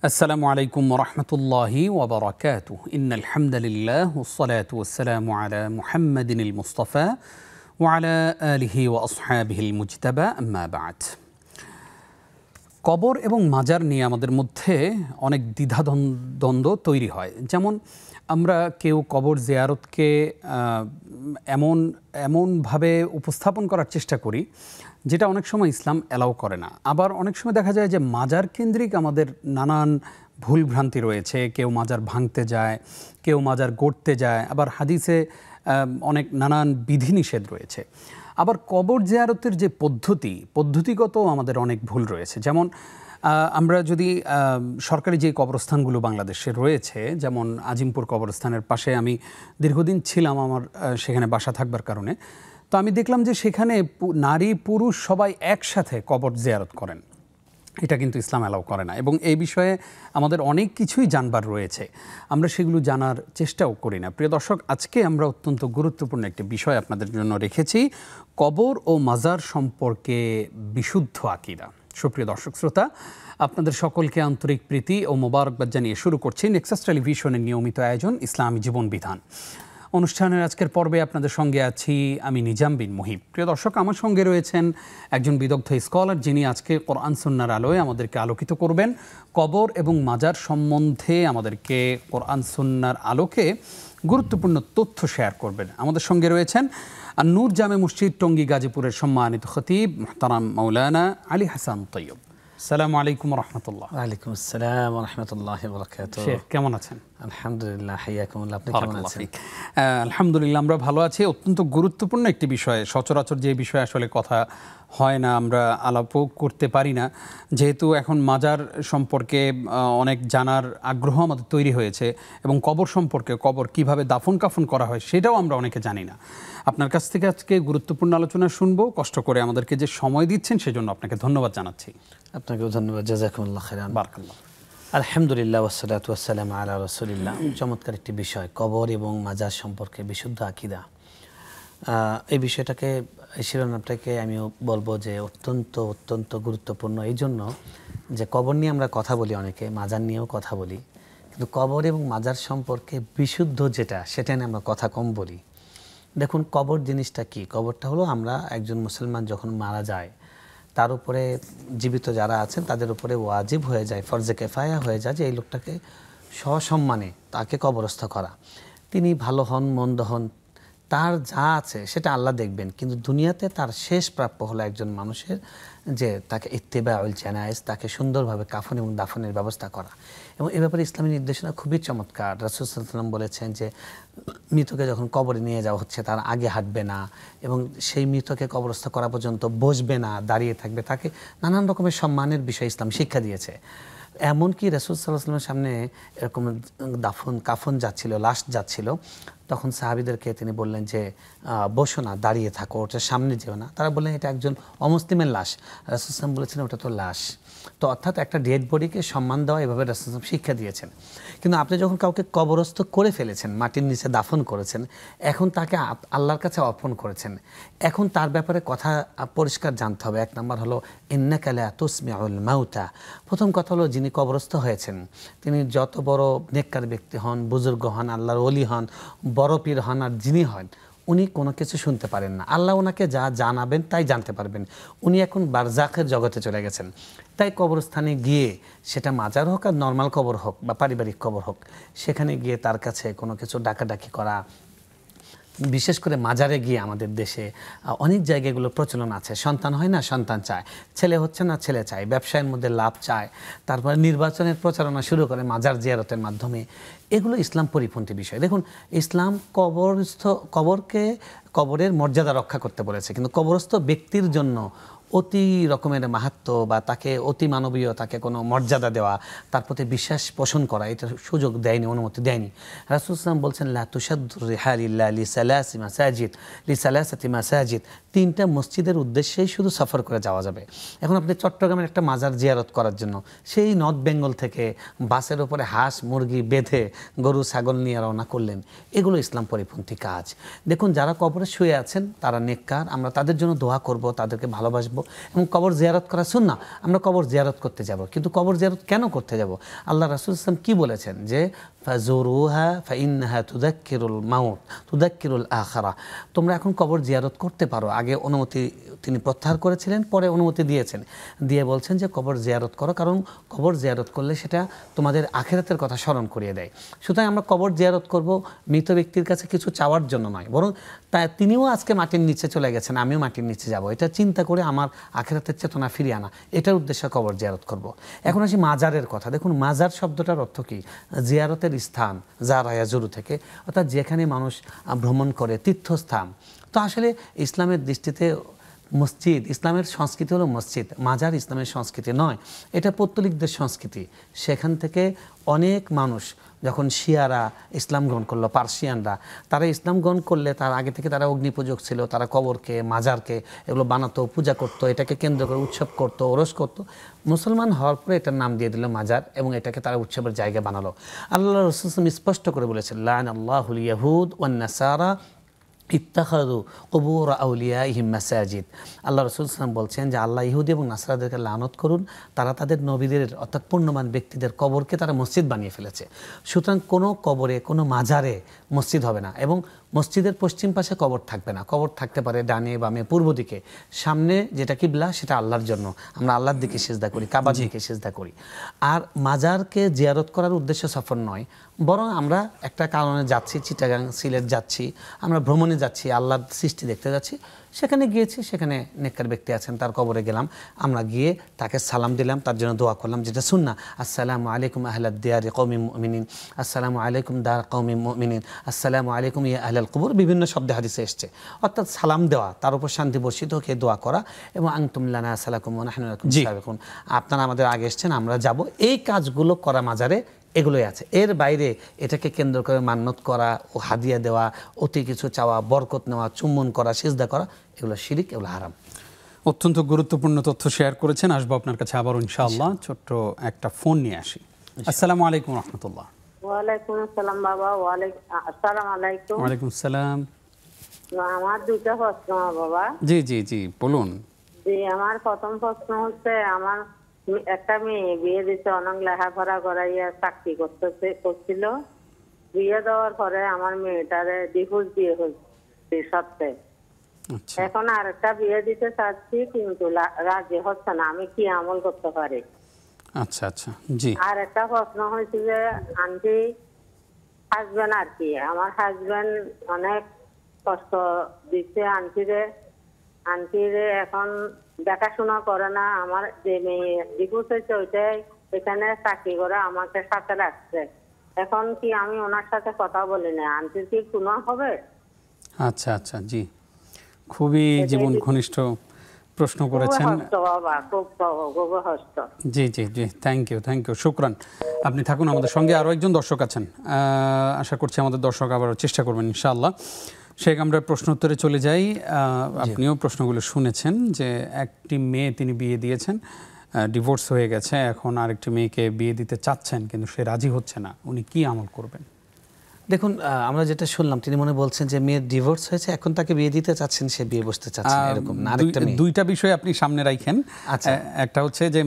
আসসালামু আলাইকুম ওরহমতুল্লাহি ওবরাকাতুহ ইন্নাল হামদুলিল্লাহ ওয়াসসালাতু ওয়াসসালামু আলা মুহাম্মাদিনিল মুস্তাফা ওয়া আলা আলিহি ওয়া আসহাবিহিল মুজতাবা আম্মা বা'দ। কবর এবং মাজার নিয়ে আমাদের মধ্যে অনেক দ্বিধাদ্বন্দ্ব তৈরি হয়। যেমন আমরা কেউ কবর জিয়ারতকে এমনভাবে উপস্থাপন করার চেষ্টা করি যেটা অনেক সময় ইসলাম অ্যালাউ করে না। আবার অনেক সময় দেখা যায় যে মাজার কেন্দ্রিক আমাদের নানান ভুলভ্রান্তি রয়েছে। কেউ মাজার ভাঙতে যায়, কেউ মাজার গড়তে যায়, আবার হাদিসে অনেক নানান বিধিনিষেধ রয়েছে। আবার কবর জিয়ারতের যে পদ্ধতিগত আমাদের অনেক ভুল রয়েছে। যেমন আমরা যদি সরকারি যে কবরস্থানগুলো বাংলাদেশে রয়েছে, যেমন আজিমপুর কবরস্থানের পাশে আমি দীর্ঘদিন ছিলাম আমার সেখানে বাসা থাকবার কারণে, তো আমি দেখলাম যে সেখানে নারী পুরুষ সবাই একসাথে কবর জিয়ারত করেন। এটা কিন্তু ইসলাম অ্যালাউ করে না, এবং এই বিষয়ে আমাদের অনেক কিছুই জানবার রয়েছে, আমরা সেগুলো জানার চেষ্টাও করি না। প্রিয় দর্শক, আজকে আমরা অত্যন্ত গুরুত্বপূর্ণ একটি বিষয় আপনাদের জন্য রেখেছি, কবর ও মাজার সম্পর্কে বিশুদ্ধ আকীদা। সুপ্রিয় দর্শক শ্রোতা, আপনাদের সকলকে আন্তরিক প্রীতি ও মোবারকবাদ জানিয়ে শুরু করছি নেক্সাস টেলিভিশনের নিয়মিত আয়োজন ইসলামী জীবন বিধান অনুষ্ঠানের আজকের পর্বে আপনাদের সঙ্গে আছি আমি নিজাম বিন মুহিব। প্রিয় দর্শক, আমার সঙ্গে রয়েছেন একজন বিদগ্ধ স্কলার, যিনি আজকে কোরআন সুন্নাহর আলোয় আমাদেরকে আলোকিত করবেন। কবর এবং মাজার সম্বন্ধে আমাদেরকে কোরআন সুন্নাহর আলোকে গুরুত্বপূর্ণ তথ্য শেয়ার করবেন। আমাদের সঙ্গে রয়েছেন নূর জামে মসজিদ টঙ্গী গাজীপুরের সম্মানিত খতিব মুহতারাম মাওলানা আলী হাসান তৈয়ব। আসসালামু আলাইকুম রহমতুল্লাহ। ওয়ালাইকুম আসসালাম রহমতুল্লাহ বরকাতুহু। শেখ, কেমন আছেন? আলহামদুলিল্লাহ, হাইয়াকুমুল্লাহ। আপনি কেমন আছেন? আলহামদুলিল্লাহ, আমরা ভালো আছি। অত্যন্ত গুরুত্বপূর্ণ একটি বিষয়, সচরাচর যে বিষয়ে আসলে কথা হয় না, আমরা আলাপও করতে পারি না, যেহেতু এখন মাজার সম্পর্কে অনেক জানার আগ্রহ আমাদের তৈরি হয়েছে, এবং কবর সম্পর্কে, কবর কিভাবে দাফন কাফন করা হয় সেটাও আমরা অনেকে জানি না। আপনার কাছ থেকে আজকে গুরুত্বপূর্ণ আলোচনা শুনবো। কষ্ট করে আমাদেরকে যে সময় দিচ্ছেন সেজন্য আপনাকে ধন্যবাদ জানাচ্ছি। আপনাকেও ধন্যবাদ, জাযাকুমুল্লাহ খাইরান। বারাকাল্লাহ। আলহামদুলিল্লাহ ওয়াসসালাতু ওয়াসসালামু আলা রাসূলিল্লাহ। চমৎকার একটি বিষয়, কবর এবং মাজার সম্পর্কে বিশুদ্ধ আকীদা। এই বিষয়টাকে, এই শিরোনামটাকে আমিও বলবো যে অত্যন্ত অত্যন্ত গুরুত্বপূর্ণ, এই জন্য যে কবর নিয়ে আমরা কথা বলি, অনেকে মাজার নিয়েও কথা বলি, কিন্তু কবর এবং মাজার সম্পর্কে বিশুদ্ধ যেটা, সেটা নিয়ে আমরা কথা কম বলি। দেখুন, কবর জিনিসটা কি? কবরটা হলো, আমরা একজন মুসলমান যখন মারা যায়, তার উপরে জীবিত যারা আছেন তাদের উপরে ওয়াজিব হয়ে যায়, ফরজে কেফায়া হয়ে যায় যে এই লোকটাকে সসম্মানে তাকে কবরস্থ করা। তিনি ভালো হন মন্দ হন, তার যা আছে সেটা আল্লাহ দেখবেন, কিন্তু দুনিয়াতে তার শেষ প্রাপ্য হলো একজন মানুষের যে তাকে ইত্তেবাউল জানায়েজ, তাকে সুন্দরভাবে কাফন এবং দাফনের ব্যবস্থা করা। এবং এ ব্যাপারে ইসলামী নির্দেশনা খুবই চমৎকার। রাসূল সাল্লাল্লাহু আলাইহি ওয়াসাল্লাম বলেছেন যে মৃতকে যখন কবরে নিয়ে যাওয়া হচ্ছে তার আগে হাঁটবে না, এবং সেই মৃতকে কবরস্থ করা পর্যন্ত বসবে না, দাঁড়িয়ে থাকবে। তাকে নানান রকমের সম্মানের বিষয় ইসলাম শিক্ষা দিয়েছে। এমনকি রাসূল সাল্লাল্লাহু আলাইহি ওয়াসাল্লামের সামনে এরকম কাফন যাচ্ছিল, লাশ যাচ্ছিল, তখন সাহাবীদেরকে তিনি বললেন যে বসো না, দাঁড়িয়ে থাকো, ওটার সামনে যেও না। তারা বললেন এটা একজন অমুসলিমের লাশ। রাসূল সাল্লাল্লাহু আলাইহি ওয়াসাল্লাম বলেছেন ওটা তো লাশ। তো অর্থাৎ একটা ডেড বডিকে সম্মান দেওয়া, এভাবে রাসূল সাল্লাল্লাহু আলাইহি ওয়াসাল্লাম শিক্ষা দিয়েছেন। কিন্তু আপনি যখন কাউকে কবরস্থ করে ফেলেছেন, মাটির নিচে দাফন করেছেন, এখন তাকে আল্লাহর কাছে অর্পণ করেছেন, এখন তার ব্যাপারে কথা পরিষ্কার জানতে হবে। এক নম্বর হলো ইন্নাকা লা তুসমিউল মাউতা। প্রথম কথা হলো, যিনি কবরস্থ হয়েছেন তিনি যত বড় নেককার ব্যক্তি হন, বুজুর্গ হন, আল্লাহর ওলি হন, বড় পীর হন, আর যিনি হন, উনি কোনো কিছু শুনতে পারেন না। আল্লাহ ওনাকে যা জানাবেন তাই জানতে পারবেন। উনি এখন বারজাখের জগতে চলে গেছেন। তাই কবরস্থানে গিয়ে, সেটা মাজার হোক আর নর্মাল কবর হোক বা পারিবারিক কবর হোক, সেখানে গিয়ে তার কাছে কোনো কিছু ডাকাডাকি করা, বিশেষ করে মাজারে গিয়ে আমাদের দেশে অনেক জায়গায় এগুলো প্রচলন আছে। সন্তান হয় না, সন্তান চায়, ছেলে হচ্ছে না, ছেলে চায়, ব্যবসায়ের মধ্যে লাভ চায়, তারপরে নির্বাচনের প্রচারণা শুরু করে মাজার জিয়ারতের মাধ্যমে। এগুলো ইসলাম পরিপন্থী বিষয়। দেখুন, ইসলাম কবরের মর্যাদা রক্ষা করতে বলেছে, কিন্তু কবরস্থ ব্যক্তির জন্য অতি রকমের মাহাত্ম্য বা তাকে অতি মানবীয়, তাকে কোনো মর্যাদা দেওয়া, তার প্রতি বিশ্বাস পোষণ করা, এটা সুযোগ দেয়নি, অনুমতি দেয়নি। রাসূল সাল্লাল্লাহু আলাইহি ওয়াসাল্লাম বলছেন লা তুশাদ্দু রিহাল ইল্লা লিসালাসাতি মাসাজিদ। 3টা মসজিদের উদ্দেশ্যেই শুধু সফর করে যাওয়া যাবে। এখন আপনি চট্টগ্রামের একটা মাজার জিয়ারত করার জন্য সেই নর্থ বেঙ্গল থেকে বাসের উপরে হাঁস মুরগি বেঁধে গরু ছাগল নিয়ে রওনা করলেন, এগুলো ইসলাম পরিপন্থী কাজ। দেখুন, যারা কবরে শুয়ে আছেন তারা নেককার, আমরা তাদের জন্য দোয়া করব, তাদেরকে ভালোবাসবো, এবং কবর জিয়ারত করা সুন্নাহ, আমরা কবর জিয়ারত করতে যাব। কিন্তু কবর জিয়ারত কেন করতে যাব? আল্লাহ রাসূল সাল্লাল্লাহু আলাইহি ওয়াসাল্লাম কি বলেছেন যে ফাজুরুহা ফাইন্নাহা তুযাক্কিরুল মাউত তুযাক্কিরুল আখিরা, তোমরা এখন কবর জিয়ারত করতে পারো। আগে অনুমতি তিনি প্রত্যাহার করেছিলেন, পরে অনুমতি দিয়েছেন, দিয়ে বলছেন যে কবর জিয়ারত করো, কারণ কবর জিয়ারত করলে সেটা তোমাদের আখিরাতের কথা স্মরণ করিয়ে দেয়। সুতরাং আমরা কবর জিয়ারত করব মৃত ব্যক্তির কাছে কিছু চাওয়ার জন্য নয়, বরং তিনিও আজকে মাটির নিচে চলে গেছেন, আমিও মাটির নিচে যাব, এটা চিন্তা করে আমার আখিরাতের চেতনা ফিরিয়ে আনা, এটার উদ্দেশ্যে কবর জিয়ারত করব। এখন আসি মাজারের কথা। দেখুন, মাজার শব্দটার অর্থ কি? জিয়ারতের স্থান, যারা ইয়াজুরু থেকে, অর্থাৎ যেখানে মানুষ ভ্রমণ করে, তীর্থস্থান। তো আসলে ইসলামের দৃষ্টিতে মসজিদ, ইসলামের সংস্কৃতি হলো মসজিদ, মাজার ইসলামের সংস্কৃতি নয়, এটা পৌত্তলিকদের সংস্কৃতি। সেখান থেকে অনেক মানুষ যখন শিয়ারা ইসলাম গ্রহণ করলো, পার্সিয়ানরা, তারা ইসলাম গ্রহণ করলে তার আগে থেকে তারা অগ্নিপূজক ছিল, তারা কবরকে, মাজারকে এগুলো বানাতো, পূজা করতো, এটাকে কেন্দ্র করে উৎসব করতো, ওরস করতো। মুসলমান হওয়ার পরে এটার নাম দিয়ে দিল মাজার এবং এটাকে তারা উৎসবের জায়গা বানালো। আল্লাহ রাসূল স্পষ্ট করে বলেছেন, লা'নাল্লাহুল ইয়াহুদ ওয়ান নাসারা ইত্তাখাযু কুবুর আউলিয়াইহিম মাসাজিদ। আল্লাহ রাসূল সাল্লাল্লাহু আলাইহি ওয়াসাল্লাম বলছেন যে আল্লাহ ইহুদি এবং নাসারাদেরকে লানত করুন, তারা তাদের নবীদের অর্থাৎ পুণ্যবান ব্যক্তিদের কবরকে তারা মসজিদ বানিয়ে ফেলেছে। সুতরাং কোনো কবরে, কোনো মাজারে মসজিদ হবে না, এবং মসজিদের পশ্চিম পাশে কবর থাকবে না। কবর থাকতে পারে ডানে বামে পূর্ব দিকে, সামনে যেটা কিবলা সেটা আল্লাহর জন্য, আমরা আল্লাহর দিকে সিজদা করি, কাবার দিকে সিজদা করি। আর মাজারকে জিয়ারত করার উদ্দেশ্য সফর নয়, বরং আমরা একটা কারণে যাচ্ছি, চিটাগাং সিলেট যাচ্ছি, আমরা ভ্রমণে যাচ্ছি, আল্লাহর সৃষ্টি দেখতে যাচ্ছি, সেখানে গিয়েছি, সেখানে নেককার ব্যক্তি আছেন, তার কবরে গেলাম, আমরা গিয়ে তাকে সালাম দিলাম, তার জন্য দোয়া করলাম, যেটা সুন্নাহ। আসসালামু আলাইকুম আহলাদ দিয়ারি কওমি মুমিনিন, আসসালামু আলাইকুম দার কওমি মুমিনিন, আসসালামু আলাইকুম ইয়া আহলাল কুবুর, বিভিন্ন শব্দে হাদিসে এসেছে। অর্থাৎ সালাম দেওয়া, তার উপর শান্তি বর্ষিত হোক, দোয়া করা, এবং আনতুম লানা সালাকুম ওয়া নাহনু লাকুম সাবিকুন, আপনারা আমাদের আগে এসেছেন, আমরা যাব, এই কাজগুলো করা মাজারে এগুলোই আছে। এর বাইরে এটাকে কেন্দ্র করে মান্নত করা ও হাদিয়া দেওয়া, অতি কিছু চাওয়া, বরকত নেওয়া, চুম্বন করা, সিজদা করা, এগুলো শিরিক, এগুলো হারাম। অত্যন্ত গুরুত্বপূর্ণ তথ্য শেয়ার করেছেন। আসবো আপনার কাছে আবার ইনশাআল্লাহ। ছোট্ট একটা ফোন নিয়ে আসি। আসসালামু আলাইকুম রাহমাতুল্লাহ। ওয়ালাইকুম আসসালাম বাবা। আসসালামু আলাইকুম। ওয়ালাইকুম আসসালাম। আমার দুইটা প্রশ্ন বাবা। জি জি জি বলুন। জি, আমার প্রথম প্রশ্ন হচ্ছে, আমার একটা মেয়ে বিয়ে দিতে অনেক লেখাপড়া করাইয়া চাকরি করছিল। বিয়ে দেওয়ার পরে আমার মেয়েটারে ডিভোর্স দিয়ে হয়েছে সত্ত্বে। এখন আরেকটা বিয়ে দিতে চাচ্ছি, কিন্তু রাজি হচ্ছে না, আমি কি আমল করতে পারি? আচ্ছা আচ্ছা জি। আর একটা প্রশ্ন হয়েছে যে আন্টি হাজবেন্ড আর কি, আমার হাজবেন্ড অনেক কষ্ট দিচ্ছে আন্টিরে এখন দেখাশোনা করে না। আমার যে মেয়ে ডিভোর্স হয়েছে ওইটাই এখানে চাকরি করে আমাকে সাথে রাখছে। এখন কি আমি ওনার সাথে কথা বলি না, আন্টির কি গুনাহ হবে? আচ্ছা আচ্ছা জি, খুবই জীবন ঘনিষ্ঠ প্রশ্ন করেছেন। জি জি জি, থ্যাংক ইউ শুকরান। আপনি থাকুন আমাদের সঙ্গে, আরও একজন দর্শক আছেন, আশা করছি আমাদের দর্শক আবার চেষ্টা করবেন ইনশাআল্লাহ। শেখ, আমরা প্রশ্ন উত্তরে চলে যাই। আপনিও প্রশ্নগুলো শুনেছেন যে একটি মেয়ে তিনি বিয়ে দিয়েছেন, ডিভোর্স হয়ে গেছে, এখন আরেকটি মেয়েকে বিয়ে দিতে চাচ্ছেন, কিন্তু সে রাজি হচ্ছে না, উনি কি আমল করবেন? দেখুন, আমরা যেটা শুনলাম, তিনি মনে বলছেন যে মেয়ের ডিভোর্স হয়েছে, এখন তাকে বিয়ে দিতে চাচ্ছেন, সে বিয়ে বসতে চাচ্ছেন, এরকম না? আরেকটা মেয়ে, দুইটা বিষয় আপনি সামনে রাখেন। আচ্ছা, একটা হচ্ছে যে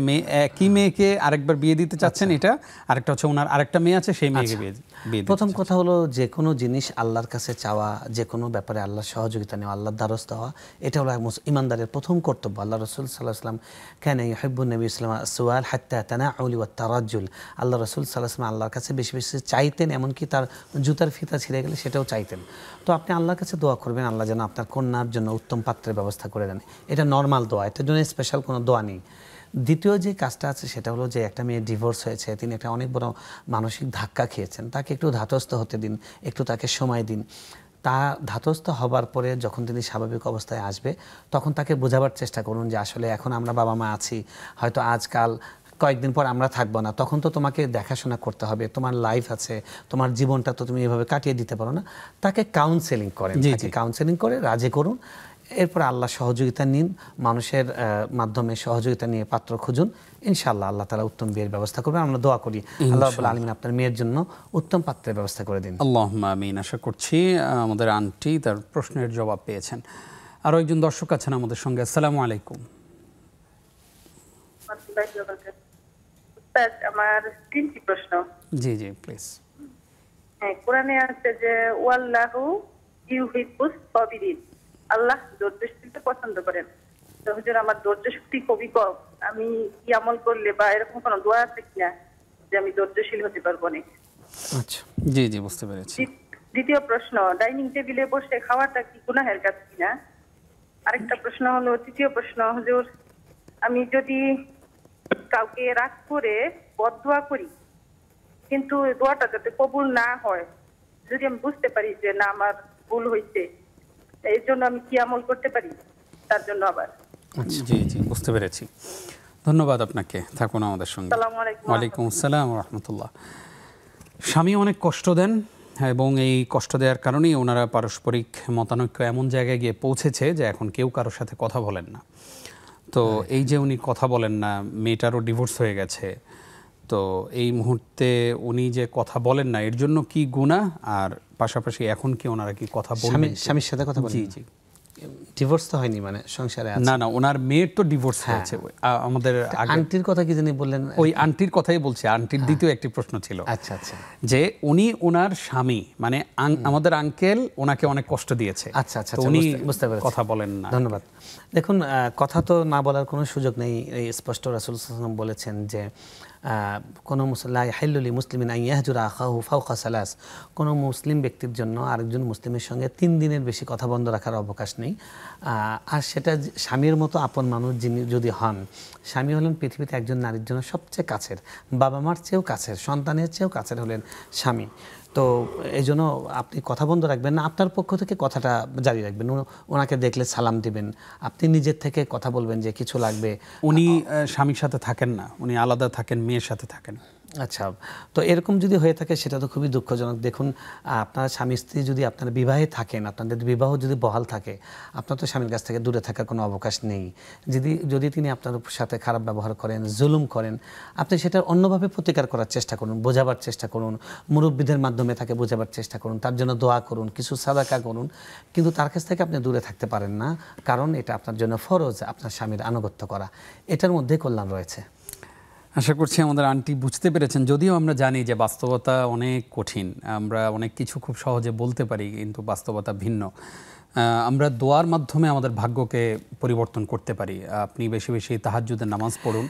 একই মেয়েকে আরেকবার বিয়ে দিতে চাচ্ছেন, এটা। আরেকটা হচ্ছে ওনার আরেকটা মেয়ে আছে, সেই মেয়েকে বিয়ে দিতে। প্রথম কথা হলো, যে কোনো জিনিস আল্লাহর কাছে চাওয়া, যে কোনো ব্যাপারে আল্লাহর সহযোগিতা নেওয়া, আল্লাহর দ্বারস্থ হওয়া, এটা হলো ইমানদারের প্রথম কর্তব্য। আল্লাহ রাসূল সাল্লাল্লাহু আলাইহি ওয়াসাল্লাম কানা ইউহিব্বুন নবী সাল্লাল্লাহু আলাইহি ওয়াসাল্লাম সুআল হাত্তা তানাউলি ওয়াত তারাজ্জুল, আল্লাহ রাসূল সাল্লাল্লাহু আলাইহি ওয়াসাল্লাম আল্লাহর কাছে বেশি বেশি চাইতেন, এমনকি তার জুতার ফিতা ছিঁড়ে গেলে সেটাও চাইতেন। তো আপনি আল্লাহর কাছে দোয়া করবেন, আল্লাহ যেন আপনার কন্যার জন্য উত্তম পাত্রের ব্যবস্থা করে দেন। এটা নর্মাল দোয়া, এটার জন্য স্পেশাল কোনো দোয়া নেই। দ্বিতীয় যে কাজটা আছে সেটা হলো যে একটা মেয়ে ডিভোর্স হয়েছে, তিনি একটা অনেক বড় মানসিক ধাক্কা খেয়েছেন, তাকে একটু ধাতস্থ হতে দিন, একটু তাকে সময় দিন। তা ধাতস্থ হবার পরে যখন তিনি স্বাভাবিক অবস্থায় আসবে, তখন তাকে বোঝাবার চেষ্টা করুন যে আসলে এখন আমরা বাবা মা আছি, হয়তো আজকাল কয়েকদিন পর আমরা থাকবো না, তখন তো তোমাকে দেখাশোনা করতে হবে, তোমার লাইফ আছে, তোমার জীবনটা তো তুমি এভাবে কাটিয়ে দিতে পারো না। তাকে কাউন্সেলিং করেন, কাউন্সেলিং করে রাজি করুন, এরপর আল্লাহ সহযোগিতা নিন, মানুষের মাধ্যমে সহযোগিতা নিয়ে পাত্র খুঁজুন, ইনশাআল্লাহ আল্লাহ তাআলা উত্তম বিয়ের ব্যবস্থা করবেন। আমরা দোয়া করি আল্লাহ রাব্বুল আলামিন আপনার মেয়ের জন্য উত্তম পাত্রের ব্যবস্থা করে দিন। আল্লাহুম্মা আমিন। আশা করছি আমাদের আন্টি তার প্রশ্নের জবাব পেয়েছেন। আরও একজন দর্শক আছেন আমাদের সঙ্গে। আসসালামু আলাইকুম। রাহমাতুল্লাহি ওয়া বারাকাতুহু। উস্তাদ, আমার 3টি প্রশ্ন। জি জি প্লিজ। হ্যাঁ, কোরআনে আছে যে ওয়াল্লাহু ইউহিব্বুস সাবিরিন, আল্লাহ ধৈর্যশীলকে পছন্দ করেন। তো হুজুর, আমার ধৈর্য শক্তি খুবই কম। আমি কি আমল করলে বা এরকম কোনো দোয়া আছে কিনা যে আমি ধৈর্যশীল হতে পারবো অনেক? আচ্ছা, জি জি বুঝতে পেরেছি। দ্বিতীয় প্রশ্ন, ডাইনিং টেবিলে বসে খাওয়াটা কি গুনাহের কাজ কিনা? আরেকটা প্রশ্ন হলো, তৃতীয় প্রশ্ন, হুজুর, আমি যদি কাউকে রাগ করে বদদোয়া করি, কিন্তু দোয়াটা যাতে কবুল না হয়, যদি আমি বুঝতে পারি যে না আমার ভুল হয়েছে, এই জন্য আমি কি আমল করতে পারি তার জন্য আবার? জি জি বুঝতে পেরেছি। ধন্যবাদ আপনাকে, থাকুন আমাদের সঙ্গে। আসসালামু আলাইকুম। ওয়ালাইকুম আসসালাম রহমতুল্লাহ। স্বামী অনেক কষ্ট দেন এবং এই কষ্ট দেওয়ার কারণেই ওনারা পারস্পরিক মতানৈক্য এমন জায়গায় গিয়ে পৌঁছেছে যে এখন কেউ কারোর সাথে কথা বলেন না। তো এই যে উনি কথা বলেন না, মেয়েটারও ডিভোর্স হয়ে গেছে, তো এই মুহূর্তে উনি যে কথা বলেন না এর জন্য কি গুনাহ, আর পাশাপাশি এখন কি ওনারা কি কথা বলবেন? স্বামীর সাথে কথা বলেন? জি জি। ডিভোর্স তো হয়নি, মানে সংসারে আছে। না না, ওনার মেয়ের তো ডিভোর্স হয়েছে। আমাদের আন্টির কথা কি জানি বললেন? ওই আন্টির কথাই বলছে। আন্টির দ্বিতীয় একটি প্রশ্ন ছিল আচ্ছা আচ্ছা, যে উনি ওনার স্বামী মানে আমাদের আঙ্কেল ওনাকে অনেক কষ্ট দিয়েছে। আচ্ছা আচ্ছা, তো উনি বুঝতে পেরেছি। কথা বলেন না। ধন্যবাদ। দেখুন, কথা তো না বলার কোনো সুযোগ নেই। এই স্পষ্ট রাসূল সাল্লাল্লাহু আলাইহি ওয়াসাল্লাম বলেছেন যে কোনো মুসলিমিন আন ইয়াহজুরা আখাহু ফাওকা সালাস, কোনো মুসলিম ব্যক্তির জন্য আরেকজন মুসলিমের সঙ্গে 3 দিনের বেশি কথা বন্ধ রাখার অবকাশ নেই। আর সেটা স্বামীর মতো আপন মানুষ যিনি যদি হন, স্বামী হলেন পৃথিবীতে একজন নারীর জন্য সবচেয়ে কাছের, বাবা মার চেয়েও কাছের, সন্তানের চেয়েও কাছের হলেন স্বামী। তো এই জন্য আপনি কথা বন্ধ রাখবেন না, আপনার পক্ষ থেকে কথাটা জারি রাখবেন। ওনাকে দেখলে সালাম দিবেন, আপনি নিজের থেকে কথা বলবেন যে কিছু লাগবে। উনি স্বামীর সাথে থাকেন না, উনি আলাদা থাকেন, মেয়ের সাথে থাকেন। আচ্ছা, তো এরকম যদি হয়ে থাকে সেটা তো খুবই দুঃখজনক। দেখুন, আপনার স্বামী স্ত্রী যদি আপনারা বিবাহে থাকেন, আপনাদের বিবাহ যদি বহাল থাকে, আপনার তো স্বামীর কাছ থেকে দূরে থাকার কোনো অবকাশ নেই। যদি তিনি আপনার সাথে খারাপ ব্যবহার করেন, জুলুম করেন, আপনি সেটা অন্যভাবে প্রতিকার করার চেষ্টা করুন, বোঝাবার চেষ্টা করুন, মুরব্বীদের মাধ্যমে তাকে বোঝাবার চেষ্টা করুন, তার জন্য দোয়া করুন, কিছু সাদাকা করুন, কিন্তু তার কাছ থেকে আপনি দূরে থাকতে পারেন না, কারণ এটা আপনার জন্য ফরজ, আপনার স্বামীর আনুগত্য করা। এটার মধ্যে কল্যাণ রয়েছে। আশা করছি আমাদের আন্টি বুঝতে পেরেছেন। যদিও আমরা জানি যে বাস্তবতা অনেক কঠিন, আমরা অনেক কিছু খুব সহজে বলতে পারি, কিন্তু বাস্তবতা ভিন্ন। আমরা দোয়ার মাধ্যমে আমাদের ভাগ্যকে পরিবর্তন করতে পারি। আপনি বেশি বেশি তাহাজ্জুদের নামাজ পড়ুন,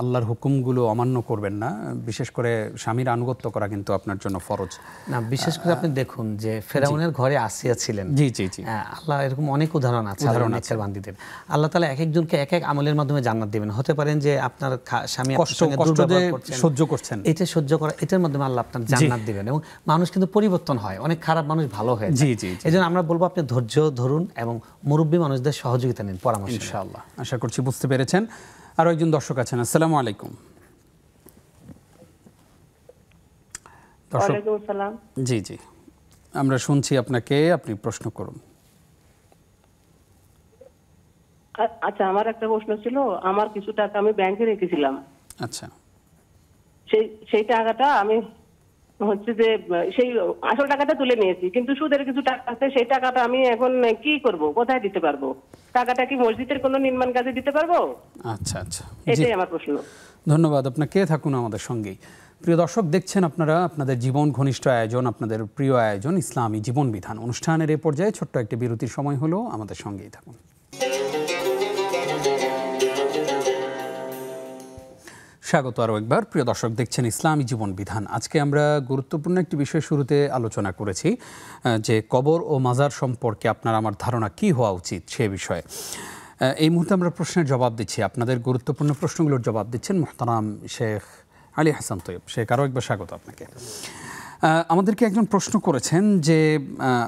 আল্লাহর হুকুমগুলো অমান্য করবেন না, বিশেষ করে স্বামীর আনুগত্য করা কিন্তু আপনার জন্য ফরজ। না, বিশেষ করে আপনি দেখুন যে ফেরাউনের ঘরে আসিয়া ছিলেন। জি জি জি, আল্লাহ এরকম অনেক উদাহরণ আছে বান্দীদের। আল্লাহ তাআলা এক একজনকে এক এক আমলের মাধ্যমে জান্নাত দিবেন। হতে পারেন যে আপনার স্বামী কষ্ট সহ্য করছেন, এটা সহ্য করা, এটার মাধ্যমে আল্লাহ আপনার জান্নাত দিবেন। এবং মানুষ কিন্তু পরিবর্তন হয়, অনেক খারাপ মানুষ ভালো হয়ে যায়। এই জন্য আমরা বলবো আপনি ধৈর্য ধরুন এবং মুরব্বী মানুষদের সহযোগিতা নিন, পরামর্শ। ইনশাআল্লাহ আশা করছি বুঝতে পেরেছেন। আরো একজন দর্শক আছেন। আসসালামু আলাইকুম। ওয়ালাইকুম আসসালাম। জি জি, আমরা শুনছি আপনাকে, আপনি প্রশ্ন করুন। আচ্ছা, আমার একটা প্রশ্ন ছিল। আমার কিছু টাকা আমি ব্যাংকে রেখেছিলাম। আচ্ছা, সেই টাকাটা আমি হচ্ছে যে সেই আসল টাকাটা তুলে নিয়েছি, কিন্তু সুদের কিছু টাকা আছে। সেই টাকাটা আমি এখন কি করব, কোথায় দিতে পারবো? টাকাটা কি মসজিদের কোনো নির্মাণ কাজে দিতে পারবো? আচ্ছা আচ্ছা, এটাই আমার প্রশ্ন। ধন্যবাদ আপনাকে, থাকুন আমাদের সঙ্গেই। প্রিয় দর্শক, দেখছেন আপনারা আপনাদের জীবন ঘনিষ্ঠ আয়োজন, আপনাদের প্রিয় আয়োজন ইসলামী জীবন বিধান অনুষ্ঠানের এই পর্যায়ে ছোট্ট একটি বিরতির সময় হলো, আমাদের সঙ্গেই থাকুন। স্বাগত আরও একবার। প্রিয় দর্শক, দেখছেন ইসলামী জীবন বিধান। আজকে আমরা গুরুত্বপূর্ণ একটি বিষয় শুরুতে আলোচনা করেছি, যে কবর ও মাজার সম্পর্কে আপনার আমার ধারণা কি হওয়া উচিত সে বিষয়ে। এই মুহূর্তে আমরা প্রশ্নের জবাব দিচ্ছি, আপনাদের গুরুত্বপূর্ণ প্রশ্নগুলোর জবাব দিচ্ছেন মুহতারাম শেখ আলী হাসান তৈয়ব। শেখ, আরও একবার স্বাগত আপনাকে। আমাদেরকে একজন প্রশ্ন করেছেন যে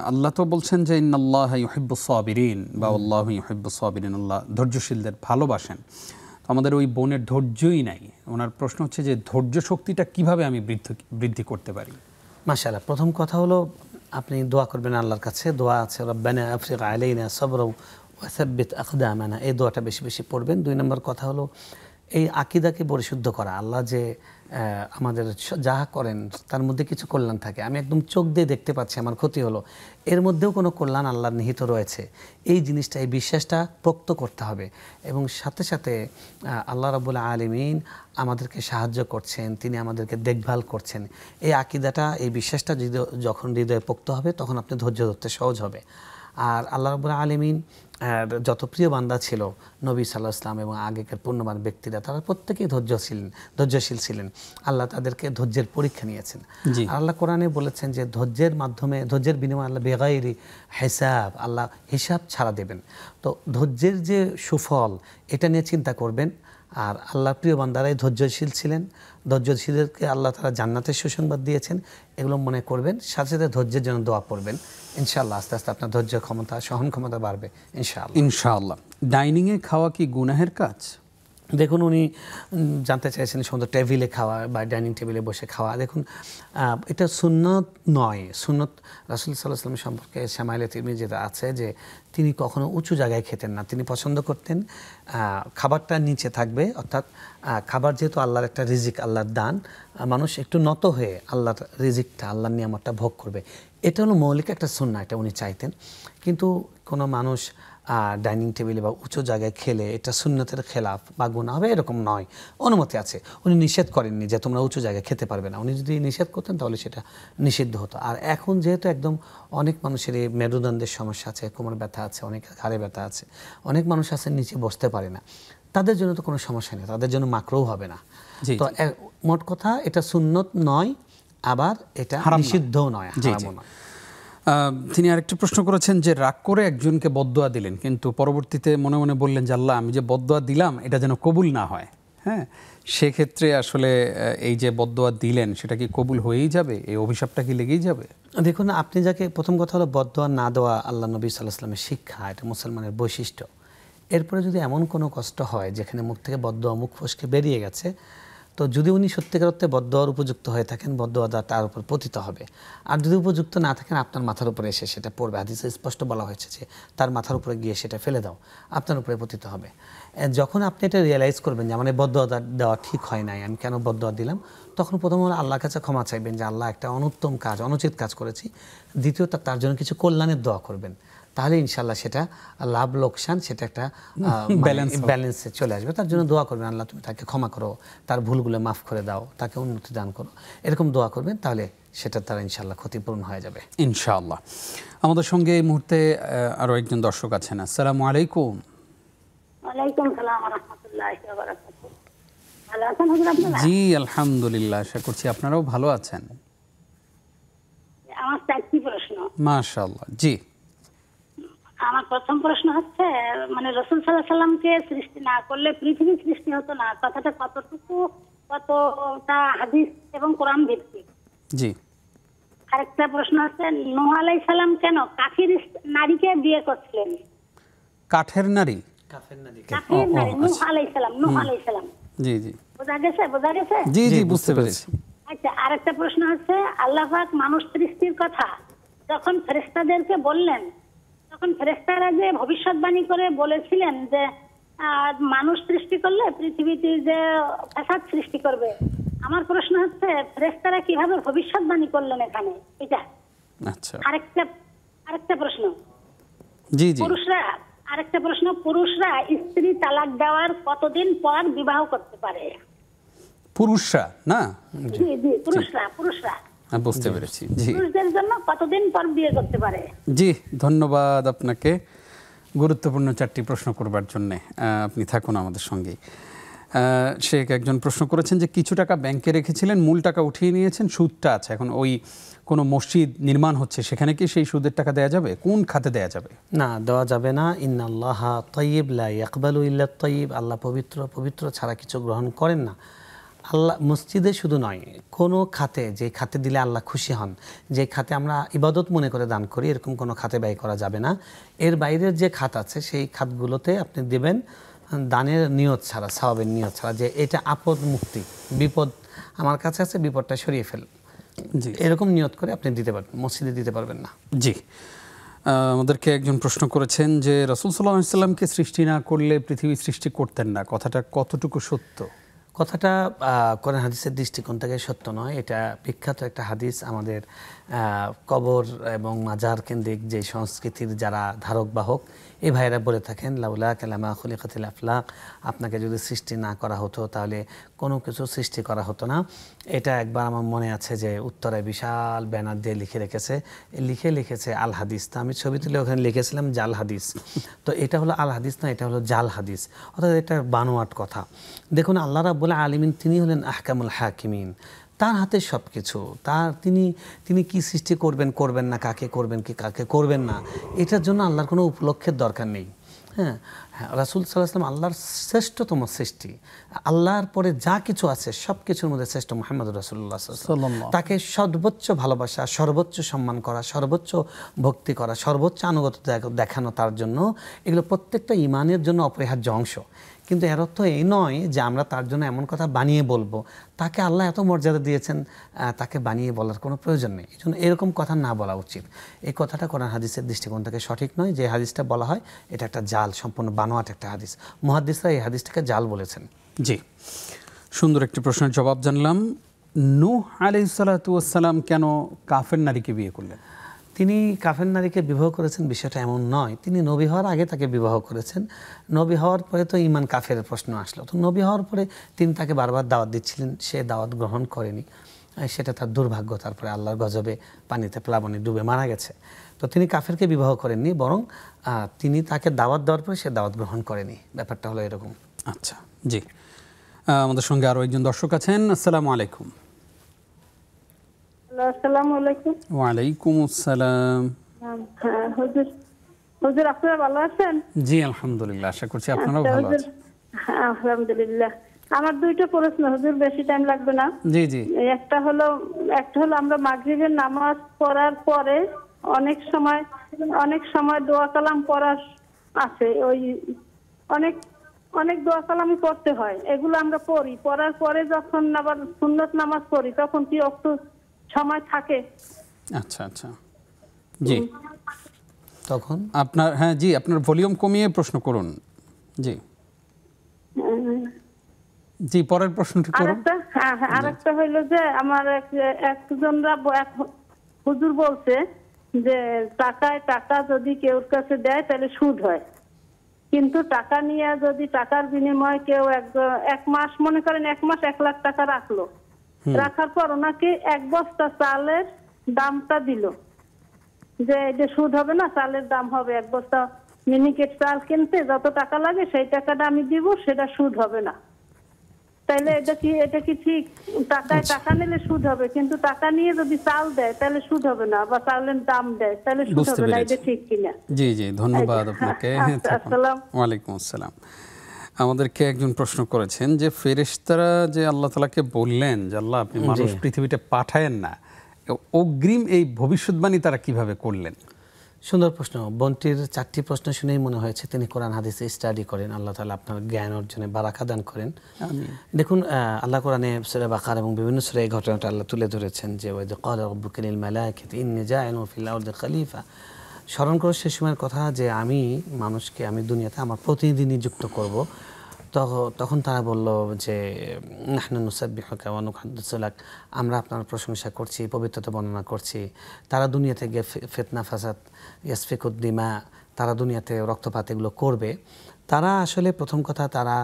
আল্লাহ তো বলছেন যে ইন্নাল্লাহা ইউহিব্বুস সাবিরিন বা আল্লাহু ইউহিব্বুস সাবিরিন, আল্লাহ ধৈর্যশীলদের ভালোবাসেন। তো আমাদের ওই বোনের ধৈর্যই নাই। ওনার প্রশ্ন হচ্ছে যে ধৈর্য শক্তিটা কিভাবে আমি বৃদ্ধি করতে পারি? মাশাআল্লাহ, প্রথম কথা হলো আপনি দোয়া করবেন আল্লাহর কাছে। দোয়া আছে রব্বানা আফরিগ আলাইনা সাবরা ওয়া সাব্বিত আকদামানা, এই দোয়াটা বেশি বেশি পড়বেন। 2 নম্বর কথা হলো এই আকীদাকে পরিশুদ্ধ করা, আল্লাহ যে আমাদের যা করেন তার মধ্যে কিছু কল্যাণ থাকে, আমি একদম চোখ দিয়ে দেখতে পাচ্ছি আমার ক্ষতি হলো, এর মধ্যেও কোনো কল্যাণ আল্লাহর নিহিত রয়েছে, এই জিনিসটা, এই বিশ্বাসটা পোক্ত করতে হবে। এবং সাথে সাথে আল্লাহ রাব্বুল আলামিন আমাদেরকে সাহায্য করছেন, তিনি আমাদেরকে দেখভাল করছেন, এই আকীদাটা, এই বিশ্বাসটা যখন হৃদয়ে পোক্ত হবে তখন আপনি ধৈর্য ধরতে সহজ হবে। আর আল্লাহ রাব্বুল আলামিন যত প্রিয় বান্দা ছিল নবী সাল্লাল্লাহু আলাইহি ওয়াসাল্লাম এবং আগেকার পুণ্যবান ব্যক্তিরা, তারা প্রত্যেকেই ধৈর্যশীল ছিলেন। আল্লাহ তাদেরকে ধৈর্যের পরীক্ষা নিয়েছেন। আল্লাহ কোরআনে বলেছেন যে ধৈর্যের মাধ্যমে, ধৈর্যের বিনিময়ে আল্লাহ বেগাইরি হিসাব, আল্লাহ হিসাব ছাড়া দেবেন। তো ধৈর্যের যে সুফল এটা নিয়ে চিন্তা করবেন। আর আল্লাহ প্রিয় বান্দারাই ধৈর্যশীল ছিলেন, ধৈর্যশীলকে আল্লাহ তারা জান্নাতের সুসংবাদ দিয়েছেন, এগুলো মনে করবেন। সাথে সাথে ধৈর্যের জন্য দোয়া করবেন, ইনশাআল্লাহ আস্তে আস্তে আপনার ধৈর্য ক্ষমতা, সহন ক্ষমতা বাড়বে ইনশাআল্লাহ। ডাইনিংয়ে খাওয়া কি গুনাহের কাজ? দেখুন, উনি জানতে চাইছেন সুন্দর টেবিলে খাওয়া বা ডাইনিং টেবিলে বসে খাওয়া। দেখুন, এটা সুন্নত নয়। সুন্নত রাসূল সাল্লাল্লাহু আলাইহি ওয়াসাল্লাম সম্পর্কে শামাইলে তিরমিজিতে আছে যে তিনি কখনো উঁচু জায়গায় খেতেন না। তিনি পছন্দ করতেন খাবারটা নিচে থাকবে, অর্থাৎ খাবার যেহেতু আল্লাহর একটা রিজিক, আল্লাহর দান, মানুষ একটু নত হয়ে আল্লাহর রিজিকটা, আল্লাহর নিয়ামতটা ভোগ করবে। এটা হলো মৌলিক একটা সুন্নাহ, এটা উনি চাইতেন। কিন্তু কোনো মানুষ ডাইনিং টেবিলে বা উঁচু জায়গায় খেলে এটা সুন্নতের খেলাফ বা গুনাহ হবে এরকম নয়, অনুমতি আছে। উনি নিষেধ করেননি যে তোমরা উঁচু জায়গায় খেতে পারবে না। উনি যদি নিষেধ করতেন তাহলে সেটা নিষিদ্ধ হতো। আর এখন যেহেতু একদম অনেক মানুষের এই মেরুদণ্ডের সমস্যা আছে, কোমর ব্যথা আছে, অনেক ঘাড়ে ব্যথা আছে, অনেক মানুষ আছে নিচে বসতে পারে না, তাদের জন্য তো কোনো সমস্যা নেই, তাদের জন্য মাকরুহ হবে না। তো মোট কথা এটা সুন্নত নয়, আবার এটা নিষিদ্ধও নয়, হারামও নয়। তিনি আরেকটি প্রশ্ন করেছেন যে রাগ করে একজনকে বদদোয়া দিলেন, কিন্তু পরবর্তীতে মনে মনে বললেন যে আল্লাহ, আমি যে বদদোয়া দিলাম এটা যেন কবুল না হয়। হ্যাঁ, সেক্ষেত্রে আসলে এই যে বদদোয়া দিলেন সেটা কি কবুল হয়েই যাবে? এই অভিশাপটা কি লেগেই যাবে? দেখুন, আপনি যাকে, প্রথম কথা হলো বদদোয়া না দেওয়া আল্লাহ নবী সাল্লাল্লাহু আলাইহি ওয়াসাল্লামের শিক্ষা, এটা মুসলমানের বৈশিষ্ট্য। এরপরে যদি এমন কোনো কষ্ট হয় যেখানে মুখ থেকে বদদোয়া মুখ ফসকে বেরিয়ে গেছে, তো যদি উনি সত্যিকার অর্থে বদদোয়ার উপযুক্ত হয়ে থাকেন, বদদোয়া তার উপর পতিত হবে। আর যদি উপযুক্ত না থাকেন, আপনার মাথার উপরে এসে সেটা পড়বে। হাদিসে স্পষ্ট বলা হয়েছে যে তার মাথার উপরে গিয়ে সেটা ফেলে দাও, আপনার উপরে পতিত হবে। যখন আপনি এটা রিয়েলাইজ করবেন যে আমার বদদোয়া দেওয়া ঠিক হয় নাই, আমি কেন বদদোয়া দিলাম, তখন প্রথম হলো আল্লাহর কাছে ক্ষমা চাইবেন যে আল্লাহ একটা অনুত্তম কাজ, অনুচিত কাজ করেছি। দ্বিতীয়ত তার জন্য কিছু কল্যাণের দোয়া করবেন, তাহলে ইনশাআল্লাহ সেটা লাভ লোকসান, সেটা একটা ব্যালেন্সে চলে আসবে। তার জন্য দোয়া করবেন, আল্লাহ তুমি তাকে ক্ষমা করো, তার ভুলগুলো মাফ করে দাও, তাকে উন্নতি দান করো, এরকম দোয়া করবেন, তাহলে সেটা তারা ইনশাআল্লাহ ক্ষতিপূরণ হয়ে যাবে ইনশাআল্লাহ। আমাদের সঙ্গে এই মুহূর্তে আরও একজন দর্শক আছেন। আসসালামু আলাইকুম। ওয়ালাইকুম সালাম ওয়া রাহমাতুল্লাহি ওয়া বারাকাতুহু। ভালো আছেন হুজুর আপনারা? জি আলহামদুলিল্লাহ, আশা করছি আপনারাও ভালো আছেন। আমার চারটি প্রশ্ন। মাশাআল্লাহ। জি, আমার প্রথম প্রশ্ন হচ্ছে, মানে রাসূল সাল্লাল্লাহু আলাইহি ওয়াসাল্লামকে সৃষ্টি না করলে পৃথিবী সৃষ্টি হতো না, কথাটা কতটা হাদিস এবং কোরআন ভিত্তিক? জি। আরেকটা প্রশ্ন হচ্ছে, নূহ আলাইহিস সালাম কেন কাফির নারীকে বিয়ে করছিলেন? কাঠের নারী? কাফির নারী, নূহ আলাইহিস সালাম। জি জি, বোঝা গেছে? জি জি, বুঝতে পেরেছি। আচ্ছা, আরেকটা প্রশ্ন হচ্ছে, আল্লাহ পাক মানুষ সৃষ্টির কথা যখন ফেরেশতাদেরকে বললেন, তখন ফেরেশতারা যে ভবিষ্যৎবাণী করে বলেছিলেন যে মানুষ সৃষ্টি করলে পৃথিবীতে যে ফাসাদ সৃষ্টি করবে, আমার প্রশ্ন হচ্ছে ফেরেশতারা কিভাবে ভবিষ্যৎবাণী করলেন এখানে? এটা আচ্ছা, আরেকটা প্রশ্ন। জি জি, পুরুষরা স্ত্রী তালাক দেওয়ার কতদিন পর বিবাহ করতে পারে? পুরুষরা না? জি জি, পুরুষরা। বুঝতে পেরেছি। জি, পুরুষদের জন্য কতদিন পর বিয়ে করতে পারে? জি, ধন্যবাদ আপনাকে গুরুত্বপূর্ণ চারটি প্রশ্ন করবার জন্যে। আপনি থাকুন আমাদের সঙ্গেই। শেখ একজন প্রশ্ন করেছেন যে কিছু টাকা ব্যাংকে রেখেছিলেন, মূল টাকা উঠিয়ে নিয়েছেন, সুদটা আছে, এখন ওই কোনো মসজিদ নির্মাণ হচ্ছে, সেখানে কি সেই সুদের টাকা দেওয়া যাবে? কোন খাতে দেওয়া যাবে? না, দেওয়া যাবে না। ইন্নাল্লাহা তাইয়্যিব লা ইয়াকবালু ইল্লা তাইয়্যিব, আল্লাহ পবিত্র, পবিত্র ছাড়া কিছু গ্রহণ করেন না। আল্লাহ মসজিদে শুধু নয়, কোনো খাতে, যে খাতে দিলে আল্লাহ খুশি হন, যে খাতে আমরা ইবাদত মনে করে দান করি, এরকম কোনো খাতে ব্যয় করা যাবে না। এর বাইরের যে খাত আছে সেই খাতগুলোতে আপনি দেবেন দানের নিয়ত ছাড়া, সওয়াবের নিয়ত ছাড়া, যে এটা আপদ মুক্তি, বিপদ আমার কাছে আছে, বিপদটা সরিয়ে ফেল, জি, এরকম নিয়ত করে আপনি দিতে পারবেন, মসজিদে দিতে পারবেন না। জি, আমাদেরকে একজন প্রশ্ন করেছেন যে রাসূল সাল্লাল্লাহু আলাইহি সাল্লামকে সৃষ্টি না করলে পৃথিবী সৃষ্টি করতেন না, কথাটা কতটুকু সত্য? কথাটা কোরআন হাদিসের দৃষ্টিকোণ থেকে সত্য নয়। এটা বিখ্যাত একটা হাদিস। আমাদের কবর এবং মাজার কেন্দ্রিক যে সংস্কৃতির যারা ধারক বাহক এই ভাইয়েরা বলে থাকেন, লাউলা কালামা খুলিকাতিল আফলাক, আপনাকে যদি সৃষ্টি না করা হতো তাহলে কোনো কিছু সৃষ্টি করা হতো না। এটা একবার আমার মনে আছে যে উত্তরায় বিশাল ব্যানার দিয়ে লিখেছে আল হাদিস। তা আমি ছবি তুলে ওখানে লিখেছিলাম জাল হাদিস। তো এটা হলো আল হাদিস না, এটা হলো জাল হাদিস, অর্থাৎ এটা বানোয়াট কথা। দেখুন আল্লাহ রাব্বুল আলামিন তিনি হলেন আহকামুল হাকিমিন, তার হাতে সব কিছু। তিনি কি সৃষ্টি করবেন না, কাকে করবেন কি কাকে করবেন না, এটার জন্য আল্লাহর কোনো উপলক্ষের দরকার নেই। হ্যাঁ, রাসূল সাল্লাল্লাহু আলাইহি ওয়াসাল্লাম আল্লাহর শ্রেষ্ঠতম সৃষ্টি। আল্লাহর পরে যা কিছু আছে সব কিছুর মধ্যে শ্রেষ্ঠ মুহাম্মদুর রাসূলুল্লাহ সাল্লাল্লাহু আলাইহি ওয়াসাল্লাম। তাকে সর্বোচ্চ ভালোবাসা, সর্বোচ্চ সম্মান করা, সর্বোচ্চ ভক্তি করা, সর্বোচ্চ আনুগত্য দেখানো তার জন্য, এগুলো প্রত্যেকটা ঈমানের জন্য অপরিহার্য অংশ। কিন্তু এর অর্থ এই নয় যে আমরা তার জন্য এমন কথা বানিয়ে বলবো। তাকে আল্লাহ এত মর্যাদা দিয়েছেন, তাকে বানিয়ে বলার কোনো প্রয়োজন নেই। এই জন্য এরকম কথা না বলা উচিত। এই কথাটা কোরআন হাদিসের দৃষ্টিকোণ থেকে সঠিক নয়। যে হাদিসটা বলা হয় এটা একটা জাল, সম্পূর্ণ বানোয়াট একটা হাদিস। মুহাদ্দিসরা এই হাদিসটাকে জাল বলেছেন। জি, সুন্দর একটি প্রশ্নের জবাব জানলাম। নূহ আলাইহিস সালাতু ওয়াস সালাম কেন কাফের নারীকে বিয়ে করলেন? তিনি কাফের নারীকে বিবাহ করেছেন বিষয়টা এমন নয়। তিনি নবী হওয়ার আগে তাকে বিবাহ করেছেন। নবী হওয়ার পরে তো ঈমান কাফের প্রশ্ন আসলো। তো নবী হওয়ার পরে তিনি তাকে বারবার দাওয়াত দিচ্ছিলেন, সে দাওয়াত গ্রহণ করেনি। সেটা তার দুর্ভাগ্য। তারপরে আল্লাহর গজবে পানিতে প্লাবনে ডুবে মারা গেছে। তো তিনি কাফেরকে বিবাহ করেননি, বরং তিনি তাকে দাওয়াত দেওয়ার পরে সে দাওয়াত গ্রহণ করেনি। ব্যাপারটা হলো এরকম। আচ্ছা, জি। আমাদের সঙ্গে আরও একজন দর্শক আছেন। আসসালামু আলাইকুম। আসসালামু আলাইকুম। ওয়ালাইকুম আসসালাম। হ্যাঁ হুজুর, হুজুর আপনারা ভালো আছেন? জি আলহামদুলিল্লাহ, আশা করছি আপনারাও ভালো আছেন। হ্যাঁ আলহামদুলিল্লাহ। আমার দুইটা প্রশ্ন হুজুর, বেশি টাইম লাগবে না। জি জি। একটা হলো আমরা মাগরিবের নামাজ পড়ার পরে অনেক সময় দোয়া কালাম পড়ার আছে, ওই অনেক দোয়া কালামই পড়তে হয়, এগুলো আমরা পড়ি। পড়ার পরে যখন আবার সুন্নত নামাজ পড়ি তখন কি একটু সময় থাকে? আচ্ছা আচ্ছা, জি। তখন আপনার আপনার ভলিউম কমিয়ে প্রশ্ন করুন। জি জি, পরের প্রশ্নটি করুন। আরেকটা হইলো যে আমার একজনরা হুজুর বলছে যে টাকা যদি কেউর কাছে দেয় তাহলে সুদ হয়, কিন্তু টাকা নিয়ে যদি টাকার বিনিময়ে কেউ এক মাস, মনে করেন 1 মাস 1 লাখ টাকা রাখলো, রাখার পর ওনাকে 1 বস্তা চালের দামটা দিল, যে এটা সুদ হবে না, চালের দাম হবে 1 বস্তা মিনিকেট চাল কিনতে যত টাকা লাগে সেই টাকাটা আমি দিব, সেটা সুদ হবে না। তাইলে এটা কি ঠিক? টাকা নিলে সুদ হবে, কিন্তু টাকা নিয়ে যদি চাল দেয় তাহলে সুদ হবে না, বা চালের দাম দেয় তাহলে সুদ হবে না, এটা ঠিক কিনা? জি জি, ধন্যবাদ আপনাকে। আসসালাম। ওয়ালাইকুম আসসালাম। আমাদেরকে একজন প্রশ্ন করেছেন যে ফেরেশতারা যে আল্লাহ তাআলাকে বললেন যে আল্লাহ আপনি মানুষ পৃথিবীতে পাঠায়েন না, অগ্রিম এই ভবিষ্যৎবাণী তারা কিভাবে করলেন? সুন্দর প্রশ্ন। বোনটির 4টি প্রশ্ন শুনেই মনে হয়েছে তিনি কোরআন হাদিসে স্টাডি করেন। আল্লাহ তাআলা আপনার জ্ঞান অর্জনে বারাকা দান করেন। দেখুন আল্লাহ কোরআনে সূরা বাকারা এবং বিভিন্ন সূরায় এই ঘটনাটা আল্লাহ তুলে ধরেছেন যে ওয়াইদ ক্বালা রাব্বুকা লিল মালাইকাতি ইন্নী জাইলুন ফিল আরদি খলিফা। স্মরণ করো সে সময়ের কথা যে আমি দুনিয়াতে আমার প্রতিনিধি নিযুক্ত করব। তখন তারা বলল যে নাহনু নুসাব্বিহুকা ওয়া নুকদ্দিসু লাক, আমরা আপনার প্রশংসা করছি, পবিত্রতা বর্ণনা করছি। তারা দুনিয়াতে গিয়ে ফিতনা ফাসাদ ইয়াসফিকুদ দিমা, তারা দুনিয়াতে রক্তপাত এগুলো করবে। তারা আসলে প্রথম কথা তারা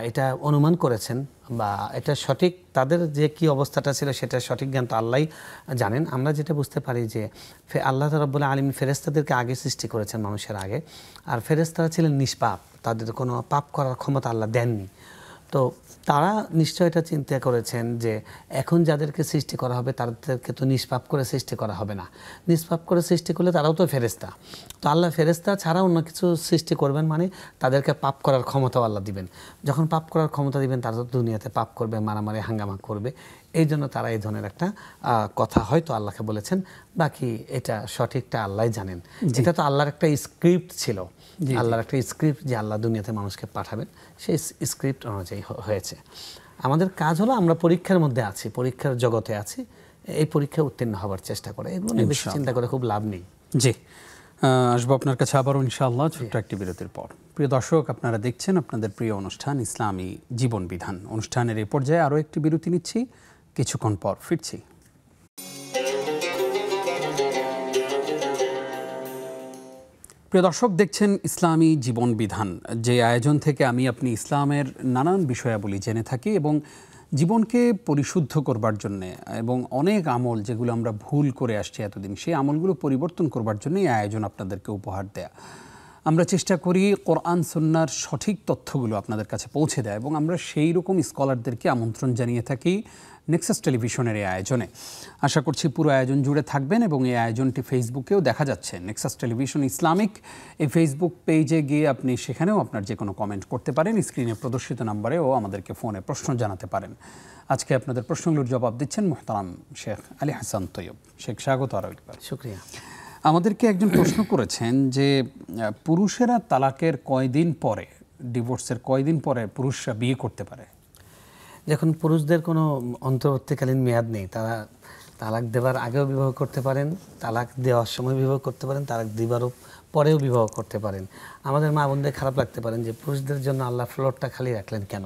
এটা অনুমান করেছেন, বা এটা সঠিক তাদের যে কি অবস্থাটা ছিল সেটা সঠিক জ্ঞান তো আল্লাহই জানেন। আমরা যেটা বুঝতে পারি যে আল্লাহ রাব্বুল আলামিন ফেরেশতাদেরকে আগে সৃষ্টি করেছেন মানুষের আগে, আর ফেরেশতারা ছিলেন নিষ্পাপ, তাদের কোনো পাপ করার ক্ষমতা আল্লাহ দেননি। তো তারা নিশ্চয় এটা চিন্তা করেছেন যে এখন যাদেরকে সৃষ্টি করা হবে তাদেরকে তো নিষ্পাপ করে সৃষ্টি করা হবে না, নিষ্পাপ করে সৃষ্টি করলে তারাও তো ফেরেশতা। তো আল্লাহ ফেরেশতা ছাড়া অন্য কিছু সৃষ্টি করবেন, মানে তাদেরকে পাপ করার ক্ষমতাও আল্লাহ দিবেন। যখন পাপ করার ক্ষমতা দিবেন তারা তো দুনিয়াতে পাপ করবে, মারামারি হাঙ্গামা করবে। এই জন্য তারা এই ধরনের একটা কথা হয়তো আল্লাহকে বলেছেন। বাকি এটা সঠিকটা আল্লাহ জানেন। এটা তো আল্লাহর একটা স্ক্রিপ্ট ছিল, আল্লাহর একটা স্ক্রিপ্ট যে আল্লাহ দুনিয়াতে মানুষকে পাঠাবেন, সেই স্ক্রিপ্ট অনুযায়ী হয়েছে। আমাদের কাজ হলো আমরা পরীক্ষার মধ্যে আছি, পরীক্ষার জগতে আছি, এই পরীক্ষায় উত্তীর্ণ হওয়ার চেষ্টা করে, এগুলো বেশি চিন্তা করে খুব লাভ নেই। জি, আসবো আপনার কাছে আবারও ইনশাআল্লাহ ছোট্ট একটি বিরতির পর। প্রিয় দর্শক, আপনারা দেখছেন আপনাদের প্রিয় অনুষ্ঠান ইসলামী জীবন বিধান। অনুষ্ঠানের এই পর্যায়ে আরও একটি বিরতি নিচ্ছি, কিছুক্ষণ পর ফিরছি। প্রিয় দর্শক, দেখছেন ইসলামী জীবন বিধান, যে আয়োজন থেকে আমি আপনি ইসলামের নানান বিষয়াবলী জেনে থাকি এবং জীবনকে পরিশুদ্ধ করবার জন্যে এবং অনেক আমল যেগুলো আমরা ভুল করে আসছি এতদিন, সেই আমলগুলো পরিবর্তন করবার জন্য এই আয়োজন আপনাদেরকে উপহার দেয়া। আমরা চেষ্টা করি কোরআন সুন্নাহর সঠিক তথ্যগুলো আপনাদের কাছে পৌঁছে দেয় এবং আমরা সেই রকম স্কলারদেরকে আমন্ত্রণ জানিয়ে থাকি নেক্সাস টেলিভিশনের এই আয়োজনে। আশা করছি পুরো আয়োজন জুড়ে থাকবেন এবং এই আয়োজনটি ফেসবুকেও দেখা যাচ্ছে। নেক্সাস টেলিভিশন ইসলামিক এই ফেসবুক পেজে গিয়ে আপনি সেখানেও আপনার যে কোনো কমেন্ট করতে পারেন, স্ক্রিনে প্রদর্শিত নাম্বারেও আমাদেরকে ফোনে প্রশ্ন জানাতে পারেন। আজকে আপনাদের প্রশ্নগুলোর জবাব দিচ্ছেন মোহতারাম শেখ আলী হাসান তৈয়ব। শেখ, স্বাগত আরও একবার। শুকরিয়া। আমাদেরকে একজন প্রশ্ন করেছেন যে পুরুষেরা তালাকের কয়দিন পরে, ডিভোর্সের কয়দিন পরে পুরুষরা বিয়ে করতে পারে? যখন পুরুষদের কোনো অন্তর্বর্তীকালীন মেয়াদ নেই, তারা তালাক দেওয়ার আগেও বিবাহ করতে পারেন, তালাক দেওয়ার সময় বিবাহ করতে পারেন, তালাক দেওয়ারও পরেও বিবাহ করতে পারেন। আমাদের মা বোনদের খারাপ লাগতে পারেন যে পুরুষদের জন্য আল্লাহ ফ্লোরটা খালি রাখলেন কেন।